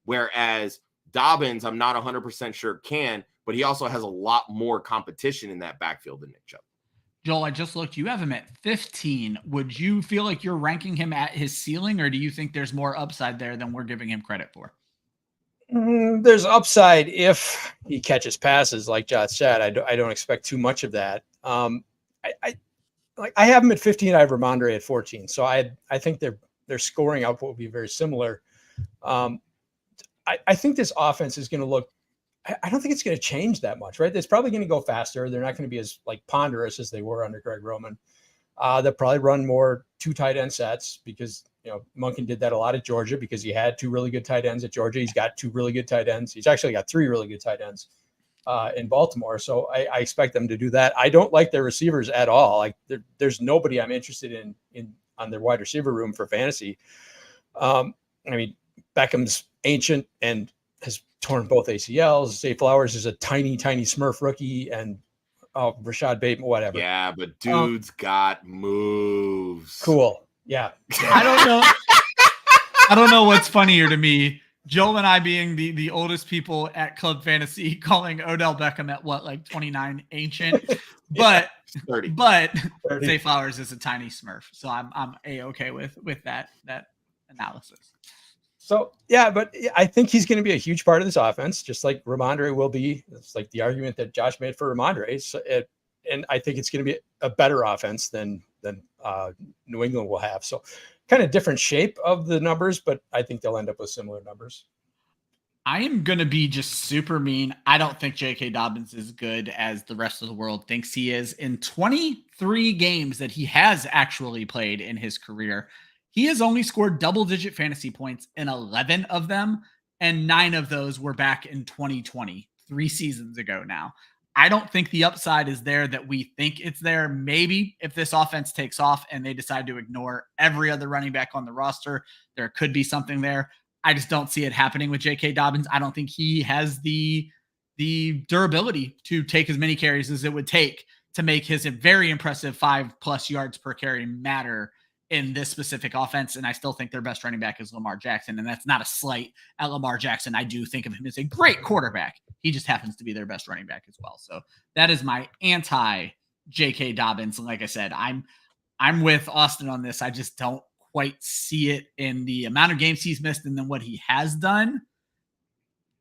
Whereas Dobbins, I'm not 100% sure can, but he also has a lot more competition in that backfield than Nick Chubb. Joel, I just looked. You have him at 15. Would you feel like you're ranking him at his ceiling, or do you think there's more upside there than we're giving him credit for? There's upside if he catches passes, like Josh said. I don't expect too much of that. I have him at 15. I have Ramondre at 14. So I think their scoring output will be very similar. I think this offense is going to look. I don't think it's going to change that much, right? It's probably going to go faster. They're not going to be as ponderous as they were under Greg Roman. They'll probably run more 2 tight end sets because, Monken did that a lot at Georgia because he had 2 really good tight ends at Georgia. He's got 2 really good tight ends. He's actually got 3 really good tight ends in Baltimore. So I expect them to do that. I don't like their receivers at all. Like there's nobody I'm interested in on their wide receiver room for fantasy. Beckham's ancient and has torn both ACLs. Zay Flowers is a tiny, tiny Smurf rookie, and Rashad Bateman, whatever. Yeah, but dude's got moves. Cool. Yeah. I don't know. I don't know what's funnier to me. Joel and I being the oldest people at Club Fantasy, calling Odell Beckham at what, like 29 ancient, but 30. But 30. Zay Flowers is a tiny Smurf, so I'm a-okay with that analysis. So yeah, but I think he's going to be a huge part of this offense, just like Ramondre will be. It's like the argument that Josh made for Ramondre. So and I think it's going to be a better offense than New England will have. So kind of different shape of the numbers, but I think they'll end up with similar numbers. I am going to be just super mean. I don't think J.K. Dobbins is good as the rest of the world thinks he is. In 23 games that he has actually played in his career, he has only scored double-digit fantasy points in 11 of them, and 9 of those were back in 2020, 3 seasons ago now. I don't think the upside is there that we think it's there. Maybe if this offense takes off and they decide to ignore every other running back on the roster, there could be something there. I just don't see it happening with J.K. Dobbins. I don't think he has the durability to take as many carries as it would take to make his very impressive 5+ yards per carry matter in this specific offense. And I still think their best running back is Lamar Jackson. And that's not a slight at Lamar Jackson. I do think of him as a great quarterback. He just happens to be their best running back as well. So that is my anti J.K. Dobbins. And like I said, I'm with Austin on this. I just don't quite see it in the amount of games he's missed and then what he has done.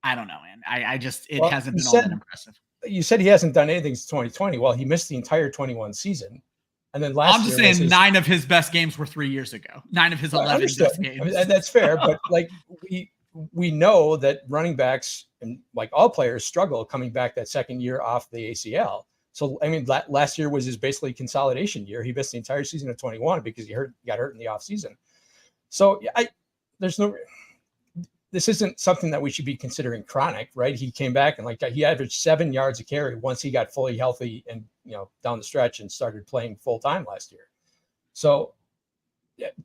I don't know, man. It hasn't been all that impressive. You said he hasn't done anything since 2020. Well, he missed the entire 21 season. And then last year, I'm just saying 9 of his best games were 3 years ago. 9 of his 11 best games. I mean, that's fair. But like we know that running backs and like all players struggle coming back that second year off the ACL. So, I mean, last year was his basically consolidation year. He missed the entire season of 21 because he got hurt in the offseason. So this isn't something that we should be considering chronic, right? He came back and like he averaged 7 yards a carry once he got fully healthy and, down the stretch and started playing full time last year. So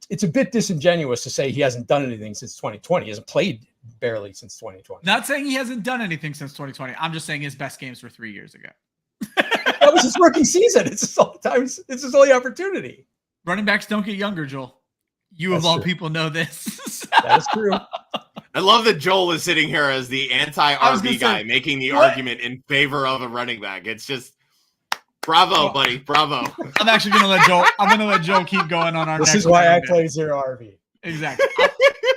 it's a bit disingenuous to say he hasn't done anything since 2020. He hasn't played barely since 2020. Not saying he hasn't done anything since 2020. I'm just saying his best games were 3 years ago. That was his rookie season. It's his only opportunity. Running backs don't get younger, Joel. You of all people know this. That is true. I love that Joel is sitting here as the anti-RB guy, making the argument in favor of a running back. It's just bravo, buddy. Bravo. I'm actually going to let Joel keep going on our next. This is why I play 0 RB. Exactly.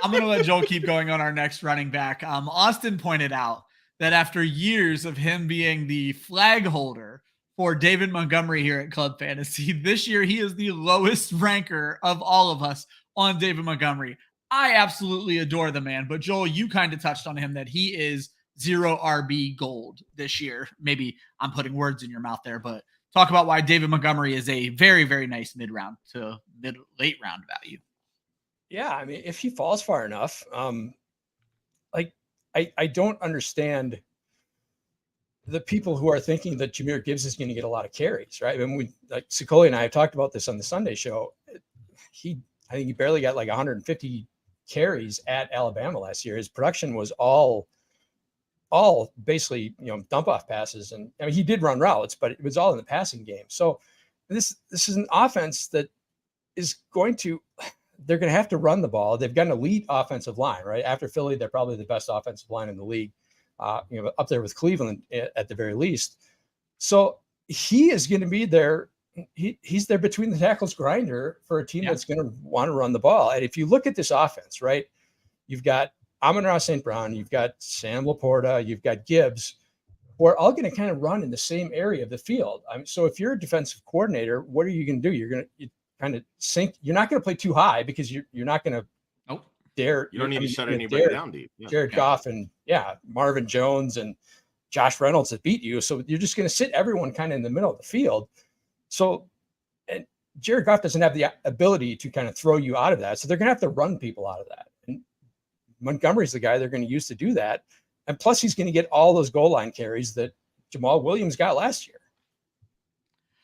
I'm going to let Joel keep going on our next running back. Austin pointed out that after years of him being the flag holder for David Montgomery here at Club Fantasy, this year he is the lowest ranker of all of us on David Montgomery. I absolutely adore the man, but Joel, you kind of touched on him that he is 0 RB gold this year. Maybe I'm putting words in your mouth there, but talk about why David Montgomery is a very, very nice mid-round to late round value. Yeah, I mean, if he falls far enough, I don't understand the people who are thinking that Jahmyr Gibbs is going to get a lot of carries, right? I mean, Sicoli and I have talked about this on the Sunday show. I think he barely got like 150 carries at Alabama last year. His production was all basically, dump off passes. And I mean, he did run routes, but it was all in the passing game. So this is an offense that is they're going to have to run the ball. They've got an elite offensive line, right? After Philly, they're probably the best offensive line in the league, up there with Cleveland at the very least. So he is going to be there. He's there between the tackles grinder for a team that's going to want to run the ball. And if you look at this offense, right, you've got Amon-Ra St. Brown, you've got Sam Laporta, you've got Gibbs, who are all going to kind of run in the same area of the field. So if you're a defensive coordinator, what are you going to do? You're going to kind of sink. You're not going to play too high because you're not going to dare. You don't need to shut anybody down deep. Yeah. Jared Goff and Marvin Jones and Josh Reynolds that beat you. So you're just going to sit everyone kind of in the middle of the field. So, and Jared Goff doesn't have the ability to kind of throw you out of that. So they're going to have to run people out of that. And Montgomery's the guy they're going to use to do that. And plus he's going to get all those goal line carries that Jamal Williams got last year.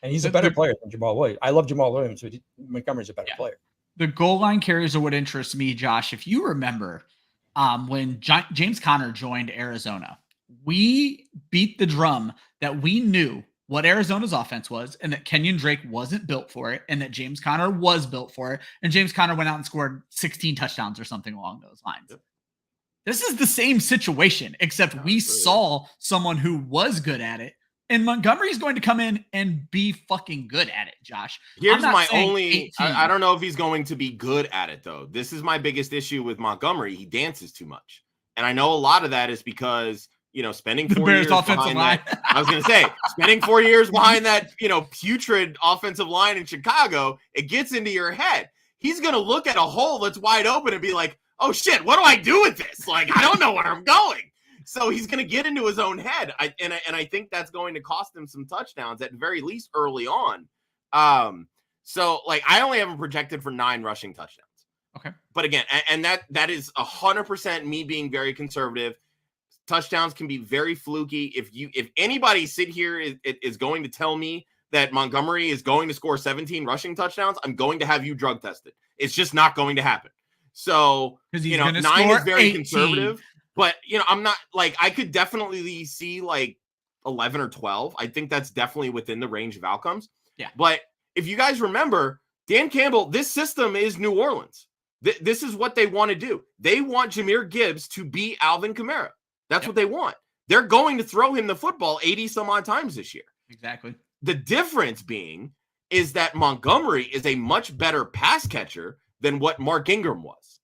And he's a better player than Jamal Williams. I love Jamal Williams, but Montgomery's a better player. The goal line carries are what interests me, Josh. If you remember, when James Conner joined Arizona, we beat the drum that we knew what Arizona's offense was, and that Kenyon Drake wasn't built for it, and that James Conner was built for it. And James Conner went out and scored 16 touchdowns or something along those lines. Yep. This is the same situation, except we saw someone who was good at it. And Montgomery's going to come in and be fucking good at it, Josh. Here's my only, I don't know if he's going to be good at it, though. This is my biggest issue with Montgomery. He dances too much. And I know a lot of that is because, spending 4 years behind that. I was going to say, spending 4 years behind that, putrid offensive line in Chicago, it gets into your head. He's going to look at a hole that's wide open and be like, oh, shit, what do I do with this? Like, I don't know where I'm going. So he's going to get into his own head. And I think that's going to cost him some touchdowns, at the very least early on. So, I only have him projected for 9 rushing touchdowns. Okay. But again, and that is 100% me being very conservative. Touchdowns can be very fluky. If anybody sit here is going to tell me that Montgomery is going to score 17 rushing touchdowns, I'm going to have you drug tested. It's just not going to happen. So, 9 is very 18. conservative. But, I'm not I could definitely see 11 or 12. I think that's definitely within the range of outcomes. Yeah. But if you guys remember, Dan Campbell, this system is New Orleans. This is what they want to do. They want Jahmyr Gibbs to be Alvin Kamara. That's what they want. They're going to throw him the football 80 some odd times this year. Exactly. The difference being is that Montgomery is a much better pass catcher than what Mark Ingram was.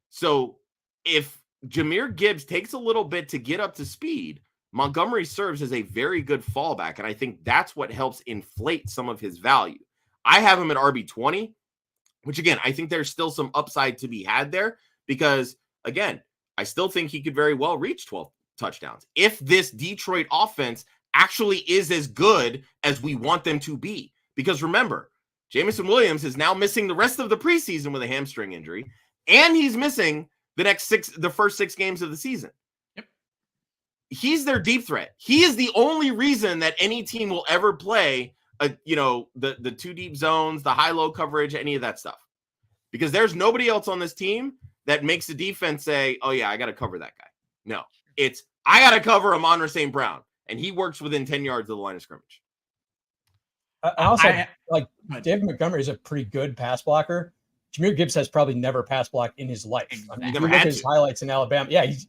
So if Jahmyr Gibbs takes a little bit to get up to speed, Montgomery serves as a very good fallback, and I think that's what helps inflate some of his value. I have him at RB20, which, again, I think there's still some upside to be had there because, again, I still think he could very well reach 12 touchdowns if this Detroit offense actually is as good as we want them to be. Because remember, Jameson Williams is now missing the rest of the preseason with a hamstring injury, and he's missing the first 6 games of the season. Yep. He's their deep threat. He is the only reason that any team will ever play the 2 deep zones, the high-low coverage, any of that stuff. Because there's nobody else on this team that makes the defense say, oh, yeah, I got to cover that guy. No, it's I got to cover Amon-Ra St. Brown, and he works within 10 yards of the line of scrimmage. I also David Montgomery is a pretty good pass blocker. Jahmyr Gibbs has probably never pass blocked in his life. Exactly. I mean, you look at his highlights in Alabama. Yeah, he's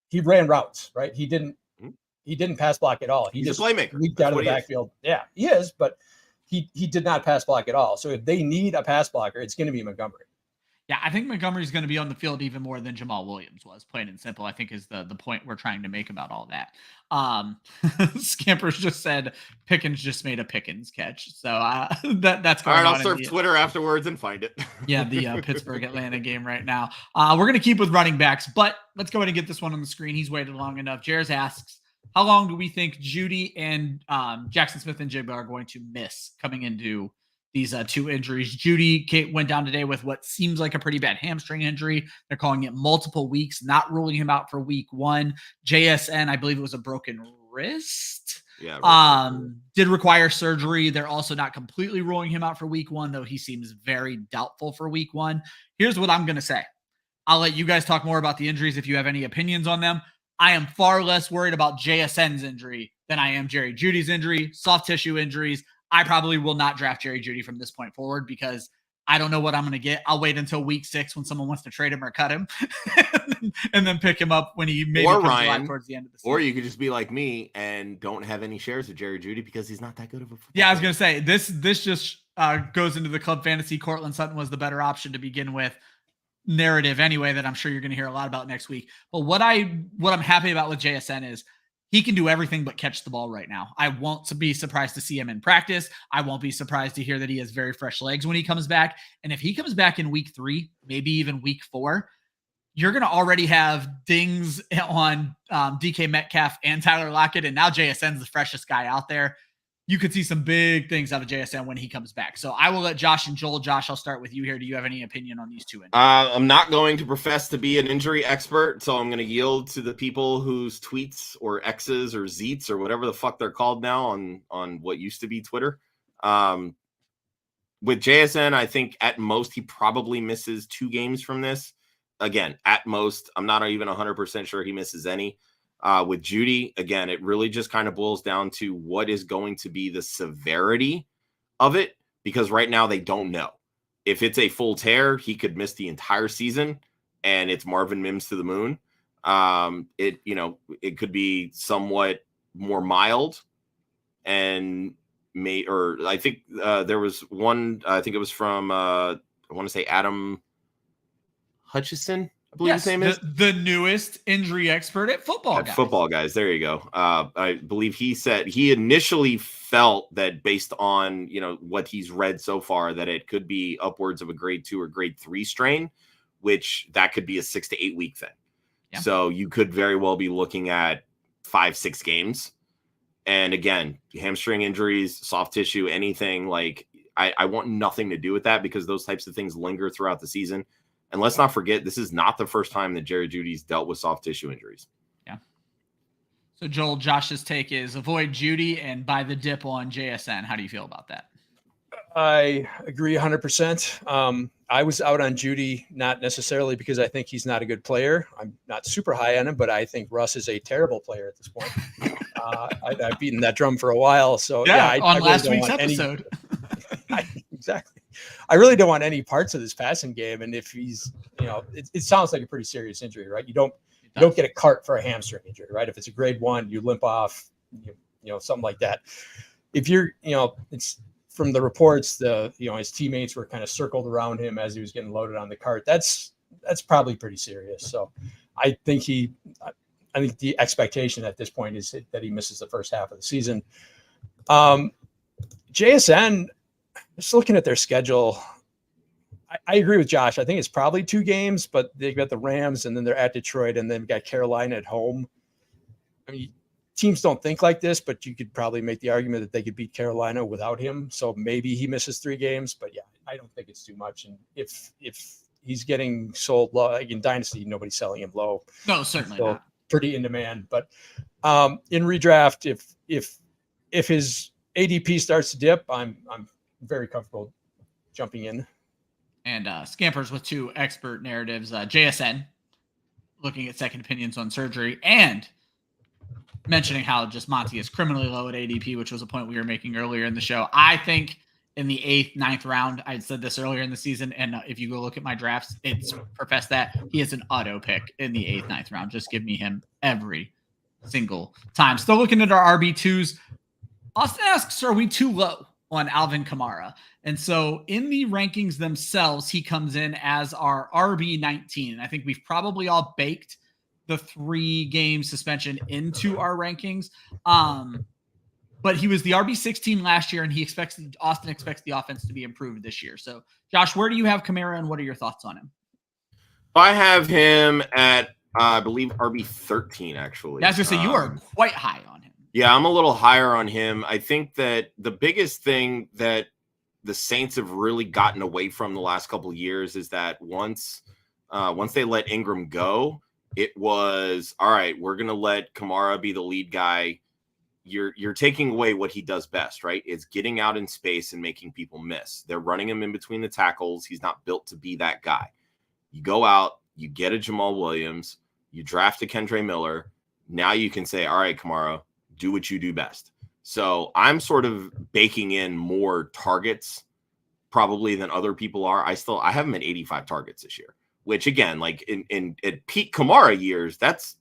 he ran routes, right? He didn't pass block at all. He's a playmaker. Leaped out of the backfield. Yeah, he is, but he did not pass block at all. So if they need a pass blocker, it's going to be Montgomery. Yeah, I think Montgomery's going to be on the field even more than Jamal Williams was, plain and simple, I think is the point we're trying to make about all that. Scampers just said Pickens just made a Pickens catch. So that's going all right, on. I'll surf Twitter afterwards and find it. Yeah, the Pittsburgh-Atlanta game right now. We're going to keep with running backs, but let's go ahead and get this one on the screen. He's waited long enough. Jairus asks, how long do we think Judy and Jackson Smith and Jigba are going to miss coming into these 2 injuries? Judy went down today with what seems like a pretty bad hamstring injury. They're calling it multiple weeks, not ruling him out for week 1. JSN, I believe it was a broken wrist. Yeah. Did require surgery. They're also not completely ruling him out for week 1, though he seems very doubtful for week 1. Here's what I'm going to say. I'll let you guys talk more about the injuries if you have any opinions on them. I am far less worried about JSN's injury than I am Jerry Judy's injury, soft tissue injuries. I probably will not draft Jerry Jeudy from this point forward because I don't know what I'm going to get. I'll wait until week 6 when someone wants to trade him or cut him and then pick him up when he maybe comes alive towards the end of the season. Or you could just be like me and don't have any shares of Jerry Jeudy because he's not that good of a football player. Yeah, I was going to say, this just goes into the club fantasy. Cortland Sutton was the better option to begin with narrative anyway that I'm sure you're going to hear a lot about next week. But what I'm happy about with JSN is he can do everything but catch the ball right now. I won't be surprised to see him in practice. I won't be surprised to hear that he has very fresh legs when he comes back. And if he comes back in week 3, maybe even week 4, you're going to already have dings on DK Metcalf and Tyler Lockett. And now JSN's the freshest guy out there. You could see some big things out of JSN when he comes back. So I will let Josh and Joel. Josh, I'll start with you here. Do you have any opinion on these 2 injuries? I'm not going to profess to be an injury expert, so I'm going to yield to the people whose tweets or X's or Zeets or whatever the fuck they're called now on what used to be Twitter. With JSN, I think at most he probably misses 2 games from this. Again, at most, I'm not even 100% sure he misses any. With Judy, again, it really just kind of boils down to what is going to be the severity of it, because right now they don't know. If it's a full tear, he could miss the entire season, and it's Marvin Mims to the moon. It could be somewhat more mild, and I think there was one. I think it was from I want to say Adam Hutchison, I believe his name is the newest injury expert at Football Guys. Football Guys. There you go. I believe he said he initially felt that based on, what he's read so far, that it could be upwards of a grade 2 or grade 3 strain, which that could be a 6 to 8 week thing. Yeah. So you could very well be looking at 5-6 games. And again, hamstring injuries, soft tissue, anything like I want nothing to do with that, because those types of things linger throughout the season. And let's not forget, this is not the first time that Jerry Jeudy's dealt with soft tissue injuries. Yeah. So Joel, Josh's take is avoid Jeudy and buy the dip on JSN. How do you feel about that? I agree 100%. I was out on Jeudy, not necessarily because I think he's not a good player. I'm not super high on him, but I think Russ is a terrible player at this point. I've beaten that drum for a while. So I really last week's episode. Exactly. I really don't want any parts of this passing game. And if he's, it sounds like a pretty serious injury, right? You don't get a cart for a hamstring injury, right? If it's a grade 1, you limp off, something like that. If you're, it's from the reports, his teammates were kind of circled around him as he was getting loaded on the cart. That's probably pretty serious. So I think the expectation at this point is that he misses the first half of the season. JSN, just looking at their schedule, I agree with Josh. I think it's probably 2 games, but they've got the Rams and then they're at Detroit and then got Carolina at home. I mean, teams don't think like this, but you could probably make the argument that they could beat Carolina without him. So maybe he misses 3 games, but yeah, I don't think it's too much. And if he's getting sold low, like in Dynasty, nobody's selling him low. No, certainly not. Pretty in demand. But in redraft, if his ADP starts to dip, I'm very comfortable jumping in. And Scampers with 2 expert narratives, JSN looking at second opinions on surgery and mentioning how just Monty is criminally low at ADP, which was a point we were making earlier in the show. I think in the 8th, 9th round, I said this earlier in the season, and if you go look at my drafts, it's professed that he is an auto pick in the 8th, 9th round. Just give me him every single time. Still looking at our RB2s. Austin asks, are we too low on Alvin Kamara? And so in the rankings themselves, he comes in as our RB19. I think we've probably all baked the 3-game suspension into our rankings. But he was the RB16 last year, and Austin expects the offense to be improved this year. So Josh, where do you have Kamara and what are your thoughts on him? I have him at, I believe, RB13, actually. Yeah, I was going to say, you are quite high on him. Yeah, I'm a little higher on him. I think that the biggest thing that the Saints have really gotten away from the last couple of years is that once they let Ingram go, it was, all right, we're going to let Kamara be the lead guy. You're taking away what he does best, right? It's getting out in space and making people miss. They're running him in between the tackles. He's not built to be that guy. You go out, you get a Jamal Williams, you draft a Kendre Miller. Now you can say, all right, Kamara, do what you do best. So I'm sort of baking in more targets probably than other people are. I have him at 85 targets this year, which again, like in peak Kamara years, that's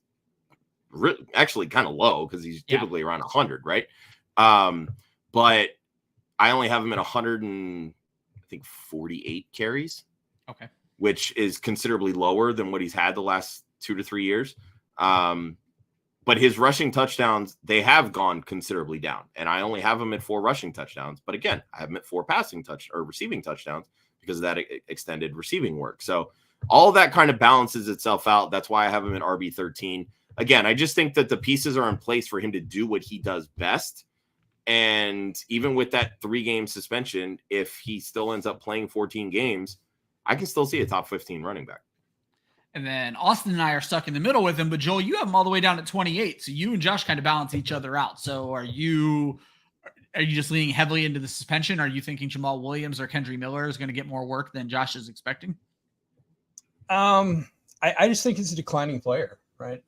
actually kind of low because he's typically around 100, right? But I only have him at 148 carries. Okay. Which is considerably lower than what he's had the last 2 to 3 years. But his rushing touchdowns, they have gone considerably down. And I only have him at 4 rushing touchdowns. But again, I have him at 4 receiving touchdowns because of that extended receiving work. So all that kind of balances itself out. That's why I have him at RB13. Again, I just think that the pieces are in place for him to do what he does best. And even with that 3-game suspension, if he still ends up playing 14 games, I can still see a top 15 running back. And then Austin and I are stuck in the middle with him, but Joel, you have him all the way down at 28. So you and Josh kind of balance each other out. So are you just leaning heavily into the suspension? Are you thinking Jamal Williams or Kendre Miller is going to get more work than Josh is expecting? I just think he's a declining player, right?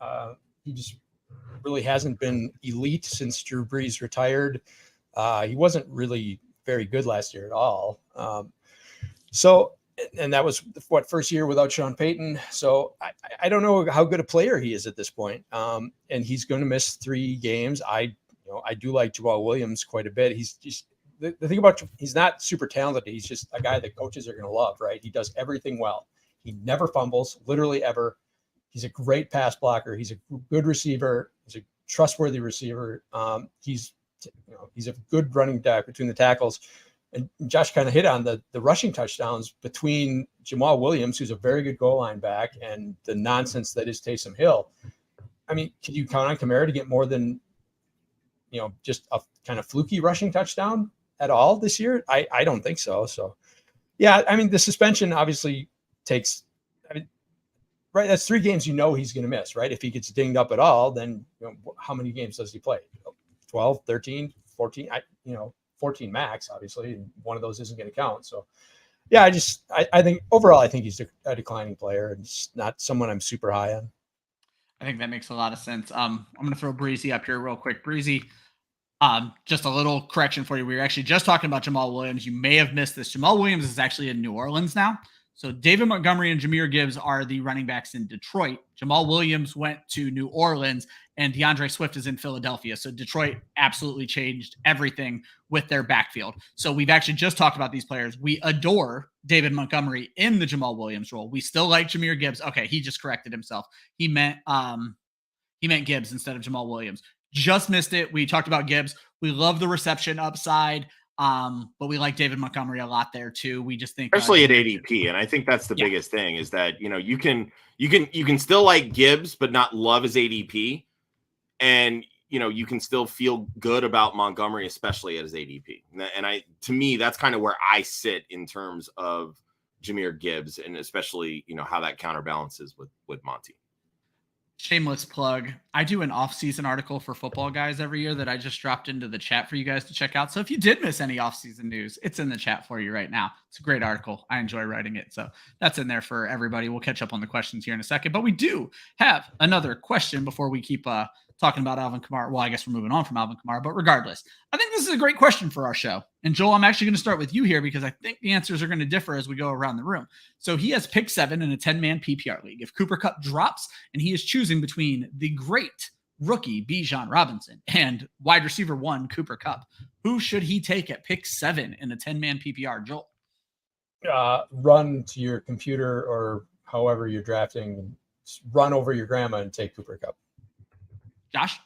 really hasn't been elite since Drew Brees retired. He wasn't really very good last year at all. And that was what, first year without Sean Payton. So I don't know how good a player he is at this point. And he's going to miss 3 games. I do like Joel Williams quite a bit. He's just the thing about, he's not super talented. He's just a guy that coaches are going to love, right? He does everything well. He never fumbles, literally ever. He's a great pass blocker. He's a good receiver. He's a trustworthy receiver. He's a good running back between the tackles. And Josh kind of hit on the rushing touchdowns between Jamal Williams, who's a very good goal line back, and the nonsense that is Taysom Hill. I mean, can you count on Kamara to get more than, just a kind of fluky rushing touchdown at all this year? I don't think so. So, yeah, I mean, the suspension obviously takes, right, that's 3 games he's going to miss, right? If he gets dinged up at all, then how many games does he play? 12, 13, 14, 14 max, obviously, and one of those isn't going to count. So, yeah, I think overall, I think he's a declining player, and it's not someone I'm super high on. I think that makes a lot of sense. I'm going to throw Breezy up here real quick. Breezy, just a little correction for you. We were actually just talking about Jamal Williams. You may have missed this. Jamal Williams is actually in New Orleans now. So David Montgomery and Jahmyr Gibbs are the running backs in Detroit. Jamal Williams went to New Orleans, and DeAndre Swift is in Philadelphia. So Detroit absolutely changed everything with their backfield. So we've actually just talked about these players. We adore David Montgomery in the Jamal Williams role. We still like Jahmyr Gibbs. Okay, he just corrected himself. He meant Gibbs instead of Jamal Williams. Just missed it. We talked about Gibbs. We love the reception upside. But we like David Montgomery a lot there too. We just think, especially at ADP, and I think that's the biggest thing is that you can still like Gibbs but not love his ADP, and you can still feel good about Montgomery, especially at his ADP. And to me, that's kind of where I sit in terms of Jahmyr Gibbs, and especially how that counterbalances with Monty. Shameless plug. I do an off-season article for Football Guys every year that I just dropped into the chat for you guys to check out. So if you did miss any off-season news, it's in the chat for you right now. It's a great article. I enjoy writing it. So that's in there for everybody. We'll catch up on the questions here in a second. But we do have another question before we keep talking about Alvin Kamara. Well, I guess we're moving on from Alvin Kamara. But regardless, I think this is a great question for our show. And Joel, I'm actually going to start with you here because I think the answers are going to differ as we go around the room. So he has pick 7 in a 10-man PPR league. If Cooper Kupp drops and he is choosing between the great rookie Bijan Robinson and wide receiver 1 Cooper Kupp, who should he take at pick 7 in a 10-man PPR, Joel? Run to your computer or however you're drafting, run over your grandma and take Cooper Kupp. Josh?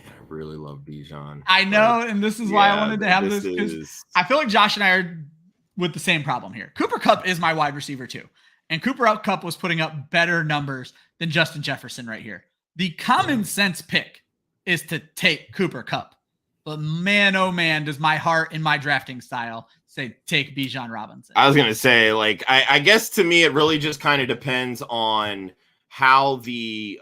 I really love Bijan. I know, and this is why I wanted to have this because I feel like Josh and I are with the same problem here. Cooper Kupp is my wide receiver too, and Cooper Kupp was putting up better numbers than Justin Jefferson right here. The common sense pick is to take Cooper Kupp, but man, oh man, does my heart and my drafting style say take Bijan Robinson. I was gonna say, I guess to me, it really just kind of depends on how the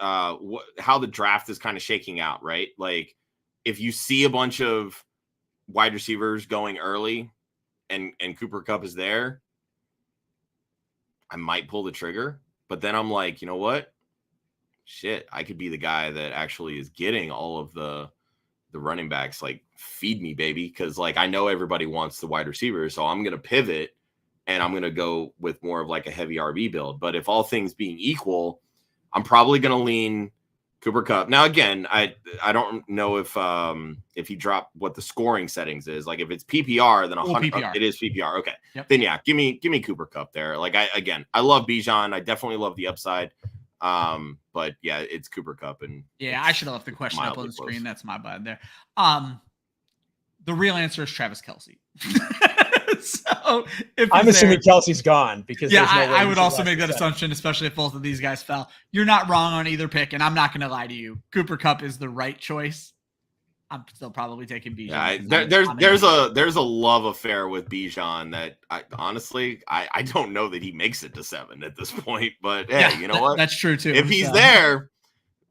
draft is kind of shaking out, right? Like if you see a bunch of wide receivers going early and Cooper Kupp is there, I might pull the trigger, but then I'm like, you know what? Shit, I could be the guy that actually is getting all of the running backs. Like, feed me, baby. Cause I know everybody wants the wide receivers. So I'm going to pivot and I'm going to go with more of a heavy RB build. But if all things being equal, I'm probably going to lean Cooper Kupp. Now, again, I don't know if he dropped what the scoring settings is. If it's PPR, then 100. PPR. It is PPR. Okay. Yep. Then yeah, give me Cooper Kupp there. I love Bijan. I definitely love the upside. But yeah, it's Cooper Kupp. And yeah, I should have left the question up on the screen. That's my bad there. The real answer is Travis Kelce. So I'm assuming Kelsey's gone because I would also make that assumption, especially if both of these guys fell. You're not wrong on either pick, and I'm not going to lie to you. Cooper Kupp is the right choice. I'm still probably taking Bijan. Yeah, there's a love affair with Bijan that I don't know that he makes it to 7 at this point. But hey, you know what? That's true too. If he's there,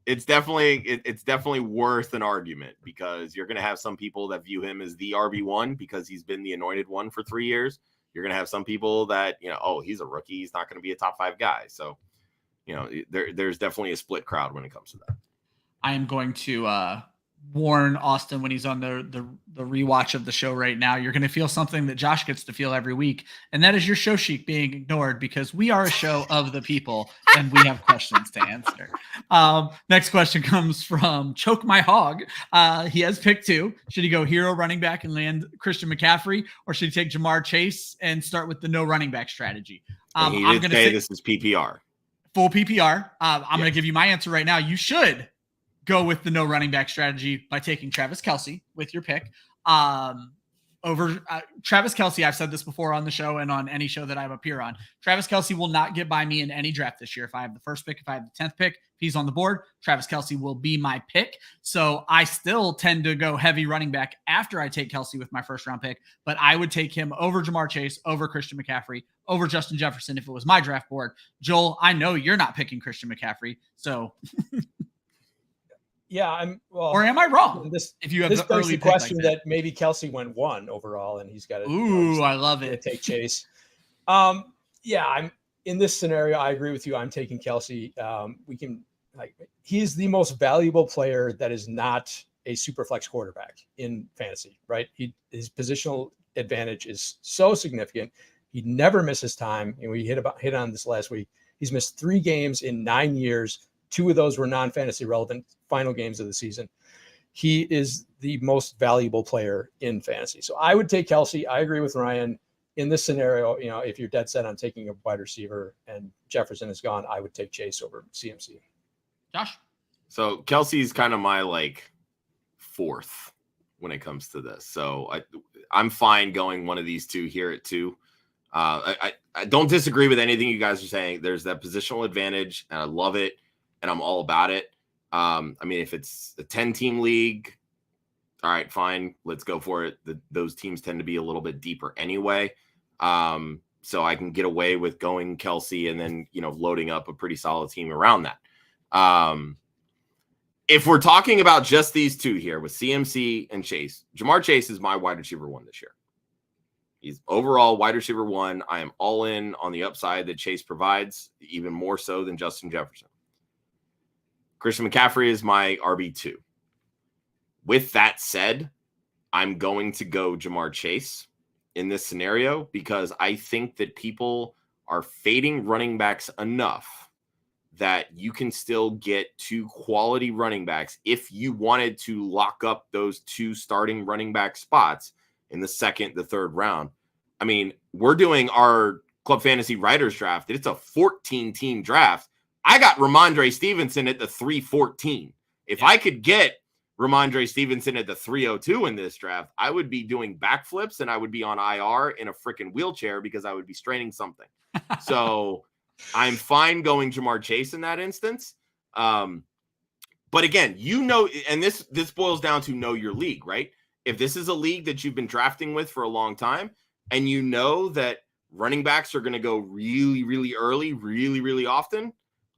it's definitely worth an argument because you're going to have some people that view him as the RB1 because he's been the anointed one for 3 years. You're going to have some people that, he's a rookie. He's not going to be a top 5 guy. So, there's definitely a split crowd when it comes to that. I am going to warn Austin when he's on the rewatch of the show right now. You're going to feel something that Josh gets to feel every week, and that is your show sheet being ignored because we are a show of the people and we have questions to answer. Next question comes from Choke My Hog. He has picked 2. Should he go hero running back and land Christian McCaffrey, or should he take Jamar Chase and start with the no running back strategy? I'm going to say this is PPR. Full PPR. I'm going to give you my answer right now. You should go with the no running back strategy by taking Travis Kelce with your pick. Over Travis Kelce, I've said this before on the show and on any show that I appear on. Travis Kelce will not get by me in any draft this year. If I have the first pick, if I have the 10th pick, if he's on the board, Travis Kelce will be my pick. So I still tend to go heavy running back after I take Kelce with my first round pick, but I would take him over Jamar Chase, over Christian McCaffrey, over Justin Jefferson if it was my draft board. Joel, I know you're not picking Christian McCaffrey, so yeah, or am I wrong? If you have the early question like that maybe Kelce went 1 overall and he's got to. Ooh, I love it. Take Chase. Yeah, I'm in this scenario. I agree with you. I'm taking Kelce. He's the most valuable player that is not a super flex quarterback in fantasy, right? His positional advantage is so significant. He never misses time, and we hit on this last week. He's missed 3 games in 9 years. 2 of those were non-fantasy relevant final games of the season. He is the most valuable player in fantasy. So I would take Kelce. I agree with Ryan in this scenario. If you're dead set on taking a wide receiver and Jefferson is gone, I would take Chase over CMC. Josh. So Kelsey's kind of my 4th when it comes to this. So I'm fine going one of these 2 here at 2. I don't disagree with anything you guys are saying. There's that positional advantage, and I love it. And I'm all about it. If it's a 10-team league, all right, fine. Let's go for it. Those teams tend to be a little bit deeper anyway. So I can get away with going Kelce and then, loading up a pretty solid team around that. If we're talking about just these 2 here with CMC and Chase, Jamar Chase is my wide receiver 1 this year. He's overall wide receiver 1. I am all in on the upside that Chase provides, even more so than Justin Jefferson. Christian McCaffrey is my RB2. With that said, I'm going to go Jamar Chase in this scenario because I think that people are fading running backs enough that you can still get 2 quality running backs if you wanted to lock up those 2 starting running back spots in the 2nd, the 3rd round. We're doing our Club Fantasy Writers draft. It's a 14-team draft. I got Ramondre Stevenson at the 314. If I could get Ramondre Stevenson at the 302 in this draft, I would be doing backflips and I would be on IR in a freaking wheelchair because I would be straining something. So I'm fine going Jamar Chase in that instance. But again, and this boils down to know your league, right? If this is a league that you've been drafting with for a long time and you know that running backs are going to go really, really early, really, really often,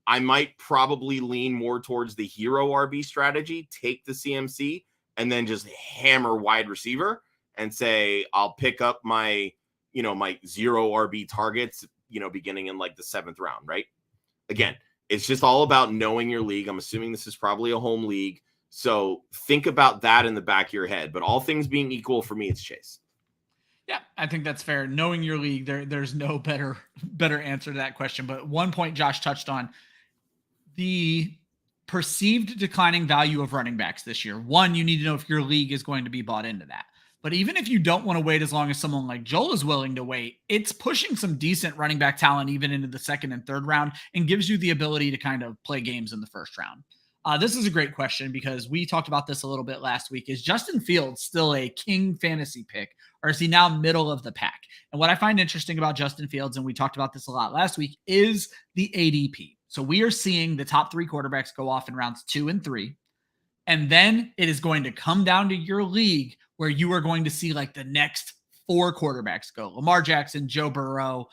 I might probably lean more towards the hero RB strategy, take the CMC, and then just hammer wide receiver and say, I'll pick up my 0 RB targets, beginning in the 7th round, right? Again, it's just all about knowing your league. I'm assuming this is probably a home league. So think about that in the back of your head. But all things being equal, for me, it's Chase. Yeah, I think that's fair. Knowing your league, there's no better answer to that question. But one point Josh touched on, the perceived declining value of running backs this year. One, you need to know if your league is going to be bought into that. But even if you don't want to wait as long as someone like Joel is willing to wait, it's pushing some decent running back talent even into the 2nd and 3rd round and gives you the ability to kind of play games in the 1st round. This is a great question because we talked about this a little bit last week. Is Justin Fields still a king fantasy pick, or is he now middle of the pack? And what I find interesting about Justin Fields, and we talked about this a lot last week, is the ADP. So we are seeing the top 3 quarterbacks go off in rounds 2 and 3. And then it is going to come down to your league where you are going to see the next 4 quarterbacks go. Lamar Jackson, Joe Burrow,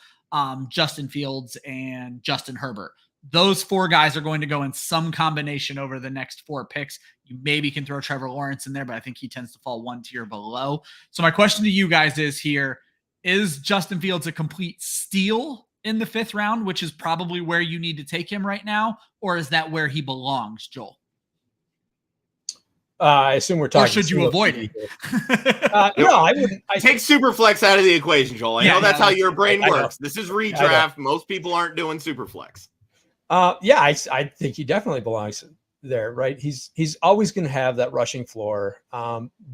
Justin Fields, and Justin Herbert. Those 4 guys are going to go in some combination over the next 4 picks. You maybe can throw Trevor Lawrence in there, but I think he tends to fall 1 tier below. So my question to you guys is Justin Fields a complete steal in the 5th round, which is probably where you need to take him right now? Or is that where he belongs, Joel? I assume we're talking. Or should you avoid it? No, I wouldn't. Take Superflex out of the equation, Joel. I know that's how your brain works. This is redraft. Most people aren't doing Superflex. Yeah, I think he definitely belongs there, right? He's always going to have that rushing floor.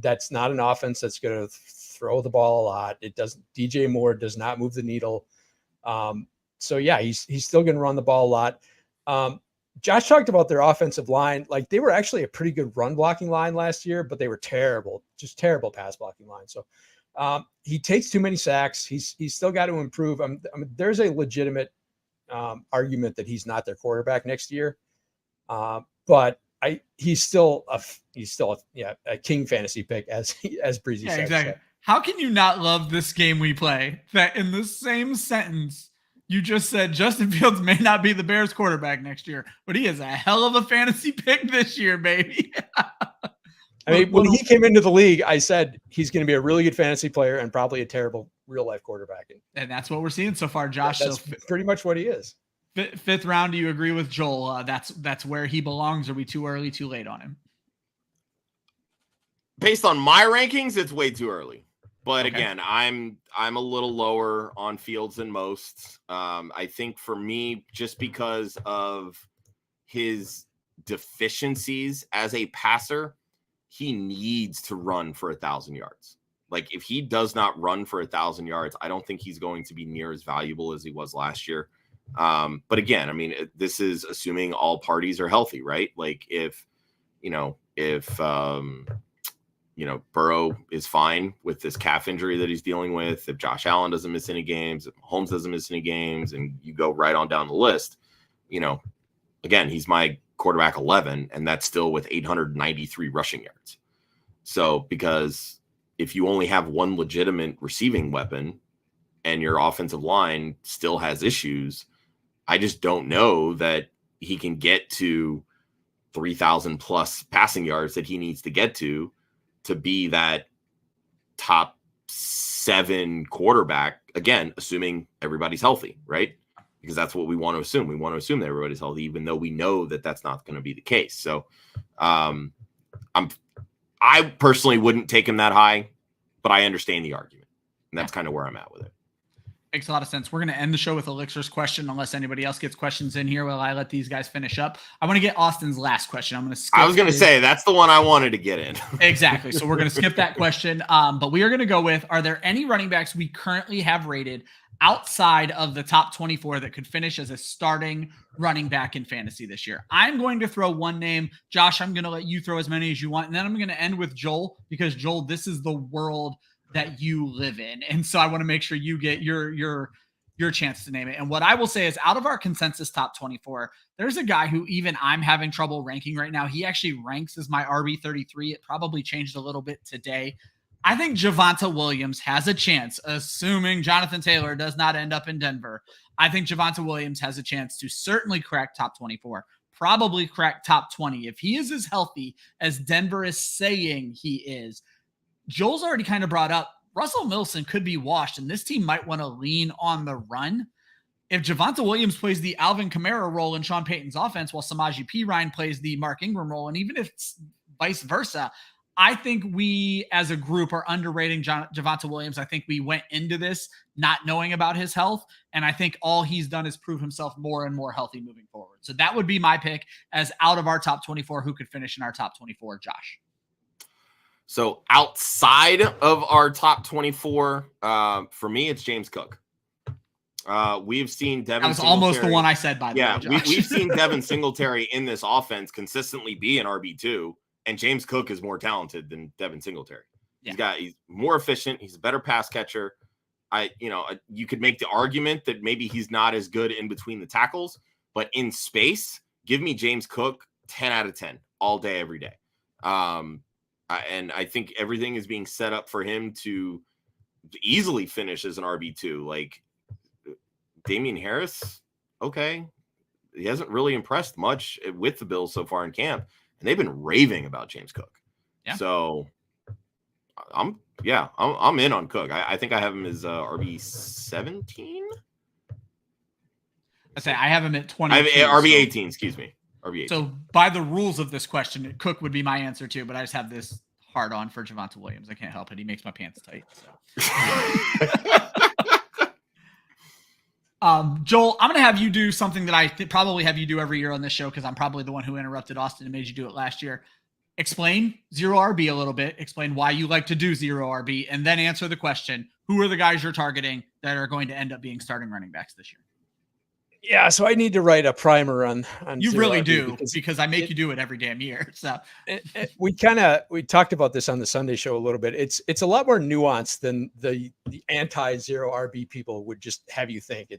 That's not an offense that's going to throw the ball a lot. It doesn't. DJ Moore does not move the needle. So yeah, he's still going to run the ball a lot. Josh talked about their offensive line. Like, they were actually a pretty good run blocking line last year, but they were terrible, just terrible pass blocking line. So he takes too many sacks. He's still got to improve. I mean, there's a legitimate argument that he's not their quarterback next year. But he's still a king fantasy pick, as Breezy said. Exactly. So. How can you not love this game we play that in the same sentence you just said Justin Fields may not be the Bears quarterback next year, but he is a hell of a fantasy pick this year, baby. I mean, when he came into the league, I said he's going to be a really good fantasy player and probably a terrible real life quarterback. And that's what we're seeing so far, Josh. That's pretty much what he is. Fifth round, do you agree with Joel? That's where he belongs. Are we too early, too late on him? Based on my rankings, it's way too early. But okay. Again, I'm a little lower on Fields than most. I think for me, just because of his deficiencies as a passer, he needs to run for 1,000 yards. Like, if he does not run for 1,000 yards, I don't think he's going to be near as valuable as he was last year. But again, I mean, this is assuming all parties are healthy, right? Like, if Burrow is fine with this calf injury that he's dealing with, if Josh Allen doesn't miss any games, if Mahomes doesn't miss any games, and you go right on down the list, again, he's my quarterback 11, and that's still with 893 rushing yards. So, because if you only have one legitimate receiving weapon and your offensive line still has issues, I just don't know that he can get to 3,000 plus passing yards that he needs to get to be that top 7 quarterback, again, assuming everybody's healthy, right? Because that's what we want to assume. We want to assume that everybody's healthy, even though we know that that's not going to be the case. So I personally wouldn't take him that high, but I understand the argument. And that's kind of where I'm at with it. Makes a lot of sense. We're going to end the show with Elixir's question, unless anybody else gets questions in here while I let these guys finish up. I want to get Austin's last question. I'm going to skip. I was going to say, that's the one I wanted to get in. Exactly. So we're going to skip that question. But we are going to go with, are there any running backs we currently have rated outside of the top 24 that could finish as a starting running back in fantasy this year? I'm going to throw one name. Josh, I'm going to let you throw as many as you want. And then I'm going to end with Joel, because Joel, this is the world that you live in. And so I want to make sure you get your chance to name it. And what I will say is, out of our consensus top 24, there's a guy who even I'm having trouble ranking right now. He actually ranks as my RB33. It probably changed a little bit today. I think Javonte Williams has a chance, assuming Jonathan Taylor does not end up in Denver. I think Javonte Williams has a chance to certainly crack top 24, probably crack top 20. If he is as healthy as Denver is saying he is. Joel's already kind of brought up Russell Wilson could be washed, and this team might want to lean on the run. If Javonte Williams plays the Alvin Kamara role in Sean Payton's offense, while Samaje Perine plays the Mark Ingram role, and even if it's vice versa, I think we as a group are underrating Javonte Williams. I think we went into this not knowing about his health, and I think all he's done is prove himself more and more healthy moving forward. So that would be my pick as out of our top 24, who could finish in our top 24, Josh. So outside of our top 24, for me, it's James Cook. We've seen Devin. That was almost the one I said, by the way, Josh. We've seen Devin Singletary in this offense consistently be an RB2, and James Cook is more talented than Devin Singletary. Yeah. He's more efficient. He's a better pass catcher. You could make the argument that maybe he's not as good in between the tackles, but in space, give me James Cook 10 out of 10 all day, every day. And I think everything is being set up for him to easily finish as an RB2. Like, Damian Harris, okay, he hasn't really impressed much with the Bills so far in camp, and they've been raving about James Cook. Yeah. So I'm in on Cook. I think I have him as RB17. I say I have him at 20. I have RB18, excuse me. RB18. So by the rules of this question, Cook would be my answer too, but I just have this hard on for Javonte Williams. I can't help it. He makes my pants tight. So. Joel, I'm going to have you do something that I probably have you do every year on this show, because I'm probably the one who interrupted Austin and made you do it last year. Explain zero RB a little bit. Explain why you like to do zero RB, and then answer the question: who are the guys you're targeting that are going to end up being starting running backs this year? Yeah, so I need to write a primer on you really RB do, because I make you do it every damn year. So we talked about this on the Sunday show a little bit. It's a lot more nuanced than the anti-zero RB people would just have you think.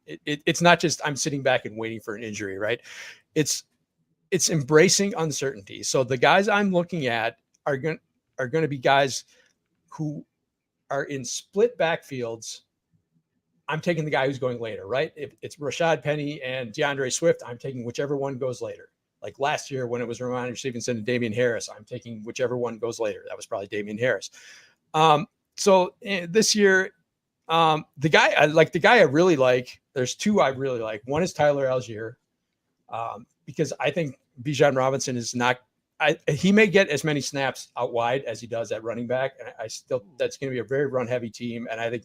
It's not just I'm sitting back and waiting for an injury, right? It's embracing uncertainty. So the guys I'm looking at are going to be guys who are in split backfields. I'm taking the guy who's going later, right? If it's Rashad Penny and DeAndre Swift, I'm taking whichever one goes later. Like last year when it was Ramondre Stevenson and Damian Harris, I'm taking whichever one goes later. That was probably Damian Harris. So this year, the guy I really like, there's two I really like. One is Tyler Algier, because I think Bijan Robinson is not, he may get as many snaps out wide as he does at running back. And that's going to be a very run heavy team. And I think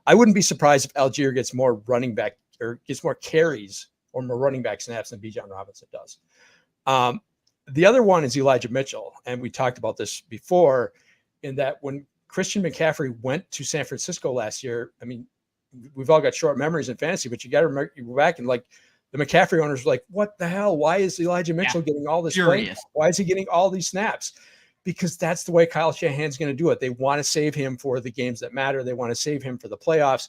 I wouldn't be surprised if Algier gets more running back or gets more carries or more running back snaps than Bijan Robinson does. The other one is Elijah Mitchell. And we talked about this before, in that when Christian McCaffrey went to San Francisco last year, I mean, we've all got short memories in fantasy, but you got to go back and like the McCaffrey owners were like, what the hell? Why is Elijah Mitchell getting all this play? Why is he getting all these snaps? Because that's the way Kyle Shanahan's going to do it. They want to save him for the games that matter. They want to save him for the playoffs.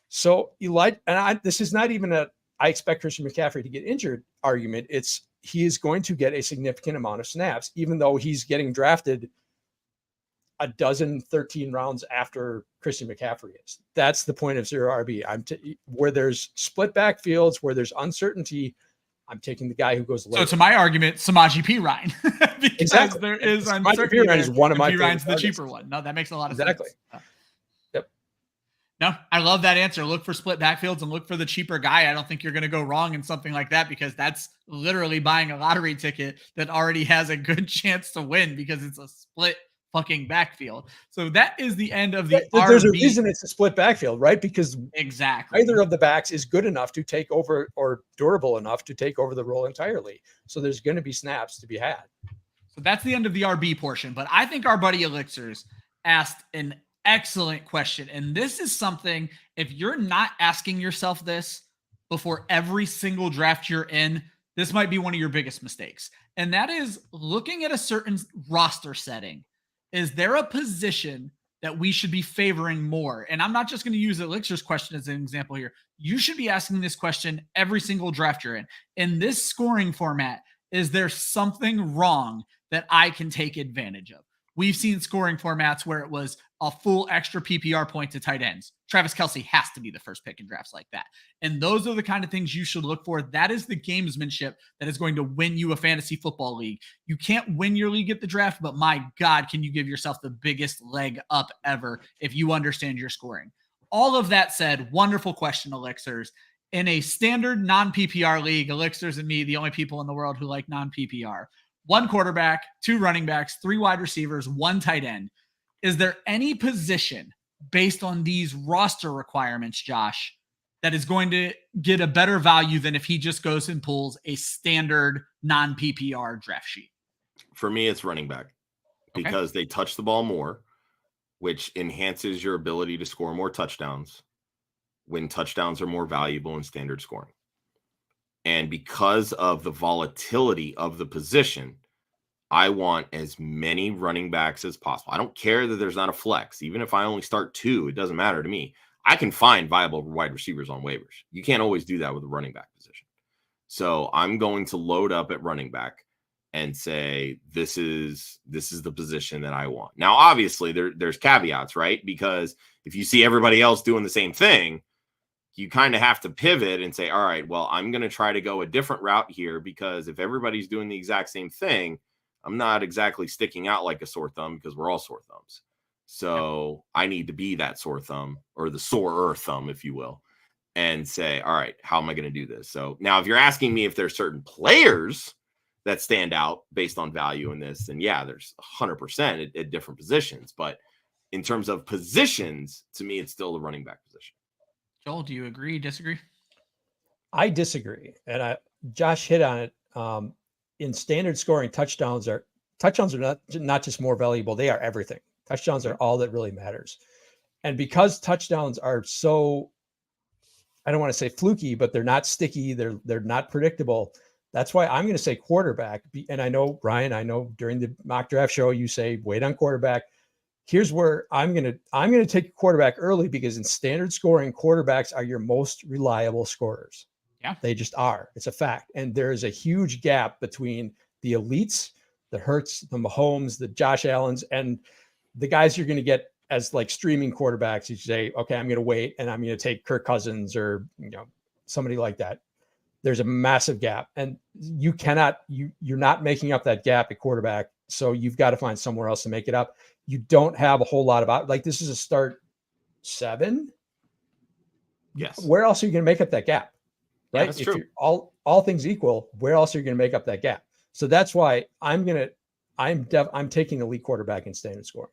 So this is not even I expect Christian McCaffrey to get injured argument. He is going to get a significant amount of snaps, even though he's getting drafted 13 rounds after Christian McCaffrey is. That's the point of zero RB. Where there's split backfields, where there's uncertainty, I'm taking the guy who goes later. So to my argument, Samaje Perine. Exactly. There is uncertainty. Perine is one of my favorite Perine's the cheaper one. No, that makes a lot of sense. Exactly. Yep. No, I love that answer. Look for split backfields and look for the cheaper guy. I don't think you're going to go wrong in something like that, because that's literally buying a lottery ticket that already has a good chance to win, because it's a split fucking backfield. So that is the end of the RB. There's a reason it's a split backfield, right? Because exactly either of the backs is good enough to take over or durable enough to take over the role entirely. So there's going to be snaps to be had. So that's the end of the RB portion. But I think our buddy Elixirs asked an excellent question. And this is something, if you're not asking yourself this before every single draft you're in, this might be one of your biggest mistakes. And that is looking at a certain roster setting. Is there a position that we should be favoring more? And I'm not just going to use Elixir's question as an example here. You should be asking this question every single draft you're in. In this scoring format, is there something wrong that I can take advantage of? We've seen scoring formats where it was a full extra PPR point to tight ends. Travis Kelce has to be the first pick in drafts like that. And those are the kind of things you should look for. That is the gamesmanship that is going to win you a fantasy football league. You can't win your league at the draft, but my God, can you give yourself the biggest leg up ever if you understand your scoring? All of that said, wonderful question, Elixirs. In a standard non-PPR league, Elixirs and me, the only people in the world who like non-PPR, 1 quarterback, 2 running backs, 3 wide receivers, 1 tight end. Is there any position based on these roster requirements, Josh, that is going to get a better value than if he just goes and pulls a standard non-PPR draft sheet? For me, it's running back, because they touch the ball more, which enhances your ability to score more touchdowns when touchdowns are more valuable in standard scoring. And because of the volatility of the position, I want as many running backs as possible. I don't care that there's not a flex. Even if I only start 2, it doesn't matter to me. I can find viable wide receivers on waivers. You can't always do that with a running back position. So I'm going to load up at running back and say, this is the position that I want. Now, obviously, there's caveats, right? Because if you see everybody else doing the same thing, you kind of have to pivot and say, all right, well, I'm going to try to go a different route here, because if everybody's doing the exact same thing, I'm not exactly sticking out like a sore thumb, because we're all sore thumbs. So I need to be that sore thumb, or the sorer thumb, if you will. and say, all right, how am I going to do this? So now if you're asking me if there's certain players that stand out based on value in this, then yeah, there's 100% at different positions. But in terms of positions, to me, it's still the running back position. Joel, do you agree, disagree? I disagree. And Josh hit on it. In standard scoring, touchdowns are not just more valuable. They are everything. Touchdowns are all that really matters. And because touchdowns are so, I don't want to say fluky, but they're not sticky. They're not predictable. That's why I'm going to say quarterback. And I know, Ryan, I know during the mock draft show, you say wait on quarterback. Here's where I'm going to take a quarterback early, because in standard scoring, quarterbacks are your most reliable scorers. Yeah, they just are. It's a fact. And there is a huge gap between the elites, the Hurts, the Mahomes, the Josh Allens, and the guys you're going to get as like streaming quarterbacks. You say, okay, I'm going to wait and I'm going to take Kirk Cousins or, somebody like that. There's a massive gap, and you're not making up that gap at quarterback. So you've got to find somewhere else to make it up. You don't have a whole lot of this is a start 7. Yes. Where else are you going to make up that gap? Right. Yeah, that's if true. You're all things equal, where else are you going to make up that gap? So that's why I'm taking the lead quarterback in standard scoring.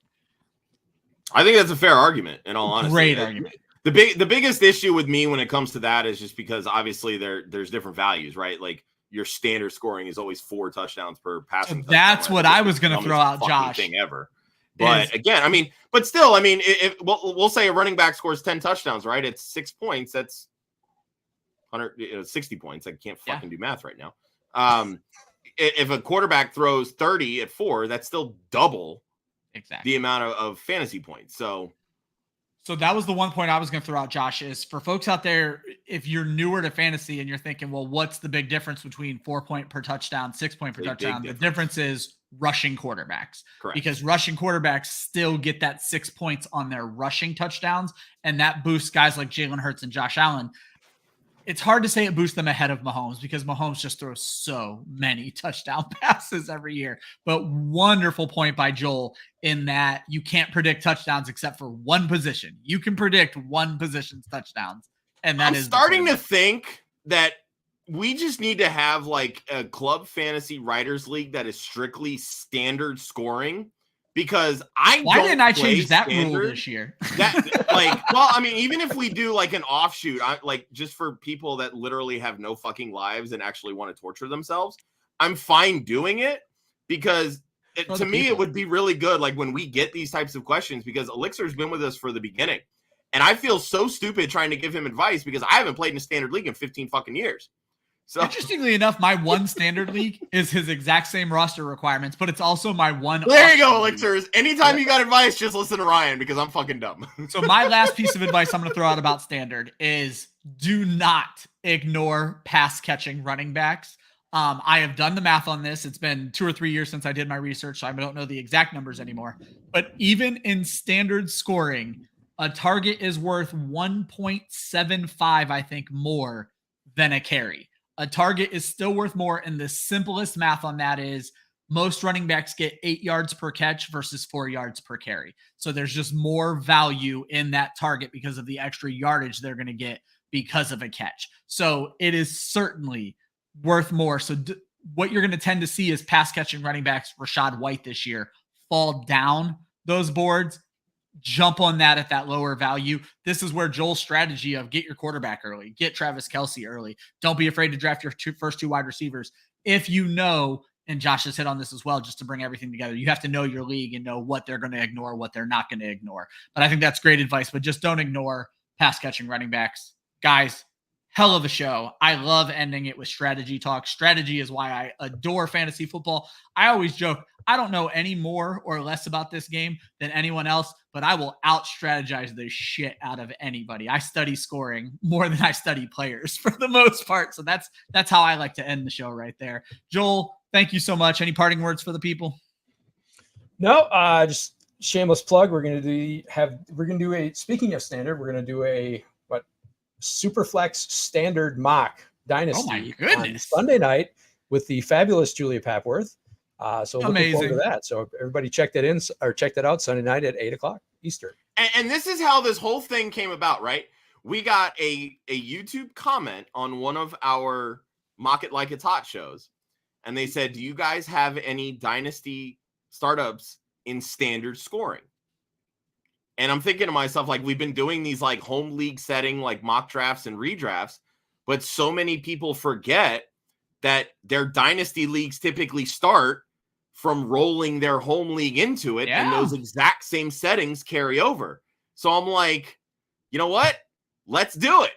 I think that's a fair argument, in all honesty. Great argument. The biggest issue with me when it comes to that is just because obviously there's different values, right? Like your standard scoring is always 4 touchdowns per passing. So that's what I was going to throw out, Josh. Thing ever. But again, but still, if we'll say a running back scores 10 touchdowns, right? It's 6 points. That's 160 points. I can't fucking do math right now. If a quarterback throws 30 at 4, that's still double the amount of fantasy points. So that was the one point I was going to throw out, Josh, is for folks out there, if you're newer to fantasy and you're thinking, well, what's the big difference between 4 point per touchdown, 6 point per touchdown? The difference is rushing quarterbacks. Correct. Because rushing quarterbacks still get that 6 points on their rushing touchdowns, and that boosts guys like Jalen Hurts and Josh Allen. It's hard to say it boosts them ahead of Mahomes because Mahomes just throws so many touchdown passes every year. But wonderful point by Joel in that you can't predict touchdowns except for one position. You can predict one position's touchdowns. And that I'm starting to think that we just need to have like a club fantasy writers league that is strictly standard scoring. Because why didn't I change that rule this year? Even if we do like an offshoot, just for people that literally have no fucking lives and actually want to torture themselves, I'm fine doing it because to me, it would be really good. Like when we get these types of questions, because Elixir's been with us for the beginning, and I feel so stupid trying to give him advice because I haven't played in a standard league in 15 fucking years. So interestingly enough, my one standard league is his exact same roster requirements, but it's also my one. There you go, Elixirs. Anytime you got advice, just listen to Ryan because I'm fucking dumb. So my last piece of advice I'm going to throw out about standard is do not ignore pass catching running backs. I have done the math on this. It's been 2 or 3 years since I did my research, so I don't know the exact numbers anymore. But even in standard scoring, a target is worth 1.75, I think, more than a carry. A target is still worth more, and the simplest math on that is most running backs get 8 yards per catch versus 4 yards per carry. So there's just more value in that target because of the extra yardage they're going to get because of a catch. So it is certainly worth more. So what you're going to tend to see is pass catching running backs, Rachaad White this year, fall down those boards. Jump on that at that lower value. This is where Joel's strategy of get your quarterback early, get Travis Kelce early. Don't be afraid to draft your first 2 wide receivers. If you know, and Josh has hit on this as well, just to bring everything together, you have to know your league and know what they're going to ignore, what they're not going to ignore. But I think that's great advice, but just don't ignore pass catching running backs. Guys, hell of a show. I love ending it with strategy talk. Strategy is why I adore fantasy football. I always joke, I don't know any more or less about this game than anyone else, but I will out-strategize the shit out of anybody. I study scoring more than I study players for the most part. So that's how I like to end the show right there. Joel, thank you so much. Any parting words for the people? No, just shameless plug. We're going to do a, speaking of standard, we're going to do a Superflex standard mock Dynasty on Sunday night with the fabulous Julia Papworth. So looking forward to that. So everybody check that out Sunday night at 8:00 Eastern. And this is how this whole thing came about, right? we got a YouTube comment on one of our Mock It Like It's Hot shows. And they said, do you guys have any Dynasty startups in standard scoring? And I'm thinking to myself, like, we've been doing these like home league setting, like mock drafts and redrafts, but so many people forget that their Dynasty leagues typically start from rolling their home league into it. And those exact same settings carry over. So I'm like, you know what? Let's do it.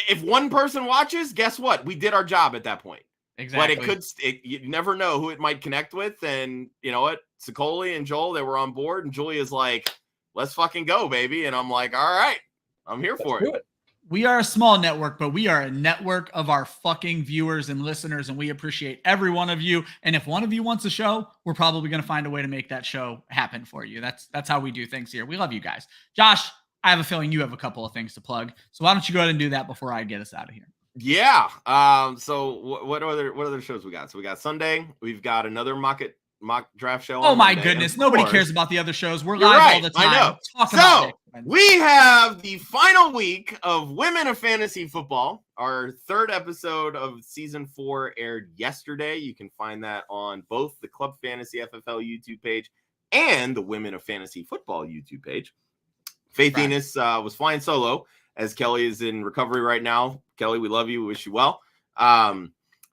If one person watches, guess what? We did our job at that point. Exactly. But you never know who it might connect with. And you know what? Sicoli and Joel, they were on board. And Julia's like, let's fucking go, baby. And I'm like, all right, I'm here for it. We are a small network, but we are a network of our fucking viewers and listeners. And we appreciate every one of you. And if one of you wants a show, we're probably going to find a way to make that show happen for you. That's how we do things here. We love you guys. Josh, I have a feeling you have a couple of things to plug. So why don't you go ahead and do that before I get us out of here? Yeah. So what other shows we got? So we got Sunday. We've got another mock draft show. Oh my goodness. Nobody cares about the other shows. We're live all the time. I know. We have the final week of Women of Fantasy Football. Our third episode of season 4 aired yesterday. You can find that on both the Club Fantasy FFL YouTube page and the Women of Fantasy Football YouTube page. Faith Enos was flying solo, as Kelly is in recovery right now. Kelly, we love you. We wish you well.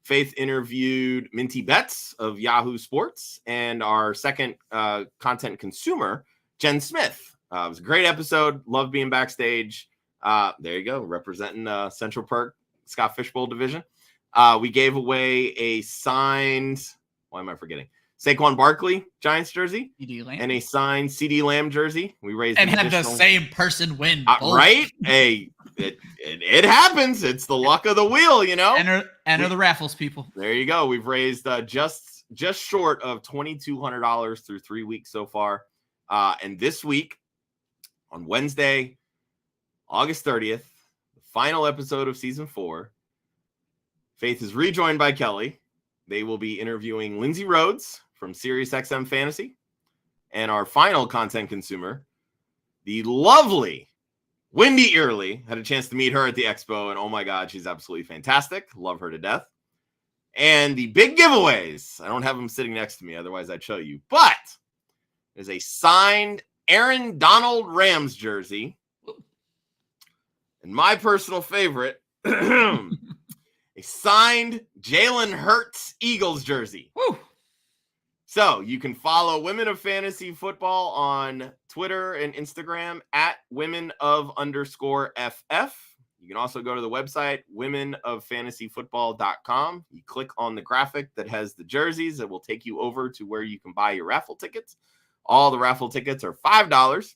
Faith interviewed Minty Betts of Yahoo Sports and our second content consumer, Jen Smith. It was a great episode. Loved being backstage. There you go, representing Central Perk Scott Fishbowl division. We gave away a signed, why am I forgetting? Saquon Barkley Giants jersey and a signed CD Lamb jersey. We raised and had the same person win, right? Hey, it happens. It's the luck of the wheel, you know. Enter the raffles, people. There you go. We've raised just short of $2,200 through 3 weeks so far. And this week, on Wednesday, August 30th, the final episode of season 4, Faith is rejoined by Kelly. They will be interviewing Lindsay Rhodes from SiriusXM Fantasy, and our final content consumer, the lovely Wendy Early. Had a chance to meet her at the expo, and oh my God, she's absolutely fantastic. Love her to death. And the big giveaways, I don't have them sitting next to me, otherwise I'd show you, but there's a signed Aaron Donald Rams jersey, and my personal favorite, a signed Jalen Hurts Eagles jersey. Woo. So you can follow Women of Fantasy Football on Twitter and Instagram at women_FF. You can also go to the website, womenoffantasyfootball.com. You click on the graphic that has the jerseys. It will take you over to where you can buy your raffle tickets. All the raffle tickets are $5.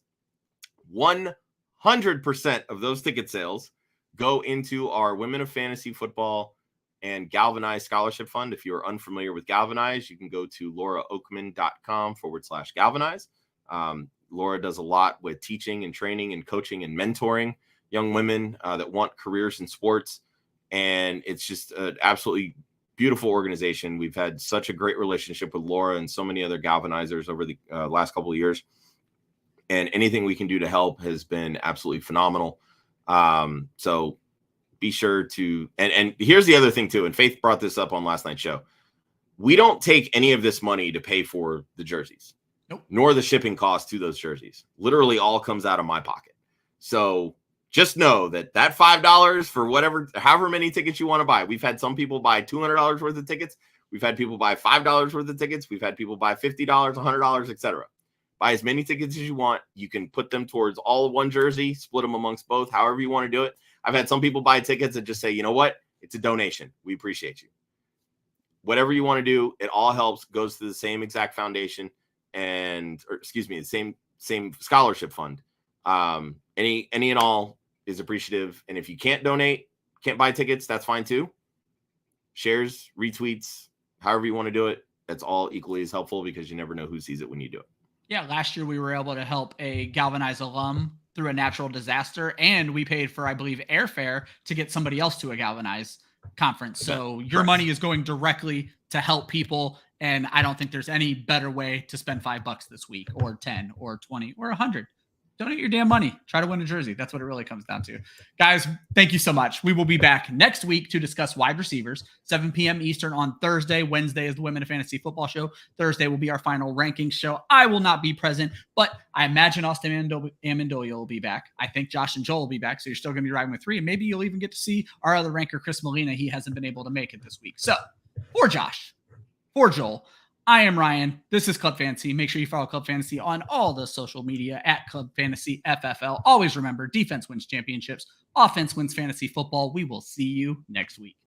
100% of those ticket sales go into our Women of Fantasy Football and Galvanize Scholarship Fund. If you're unfamiliar with Galvanize, you can go to lauraoakman.com/Galvanize. Laura does a lot with teaching and training and coaching and mentoring young women that want careers in sports. And it's just an absolutely beautiful organization. We've had such a great relationship with Laura and so many other galvanizers over the last couple of years. And anything we can do to help has been absolutely phenomenal. So be sure to, and here's the other thing too, and Faith brought this up on last night's show. We don't take any of this money to pay for the jerseys, nor the shipping costs to those jerseys. Literally all comes out of my pocket. So just know that $5 for however many tickets you want to buy. We've had some people buy $200 worth of tickets. We've had people buy $5 worth of tickets. We've had people buy $50, $100, etc. Buy as many tickets as you want. You can put them towards all of one jersey, split them amongst both, however you want to do it. I've had some people buy tickets and just say, you know what? It's a donation. We appreciate you. Whatever you want to do, it all helps, goes to the same exact foundation the same scholarship fund. Any and all is appreciative. And if you can't donate, can't buy tickets, that's fine too. Shares, retweets, however you want to do it, that's all equally as helpful because you never know who sees it when you do it. Yeah, last year we were able to help a Galvanize alum through a natural disaster, and we paid for, I believe, airfare to get somebody else to a Galvanize conference. So your money is going directly to help people, and I don't think there's any better way to spend $5 this week, or 10, or 20, or 100. donate your damn money. Try to win a jersey. That's what it really comes down to. Guys, thank you so much. We will be back next week to discuss wide receivers, 7 p.m. Eastern on Thursday. Wednesday is the Women of Fantasy Football show. Thursday will be our final rankings show. I will not be present, but I imagine Austin Amendolia will be back. I think Josh and Joel will be back, so you're still going to be riding with 3, and maybe you'll even get to see our other ranker, Chris Molina. He hasn't been able to make it this week. So, for Josh, for Joel, I am Ryan. This is Club Fantasy. Make sure you follow Club Fantasy on all the social media at Club Fantasy FFL. Always remember, defense wins championships. Offense wins fantasy football. We will see you next week.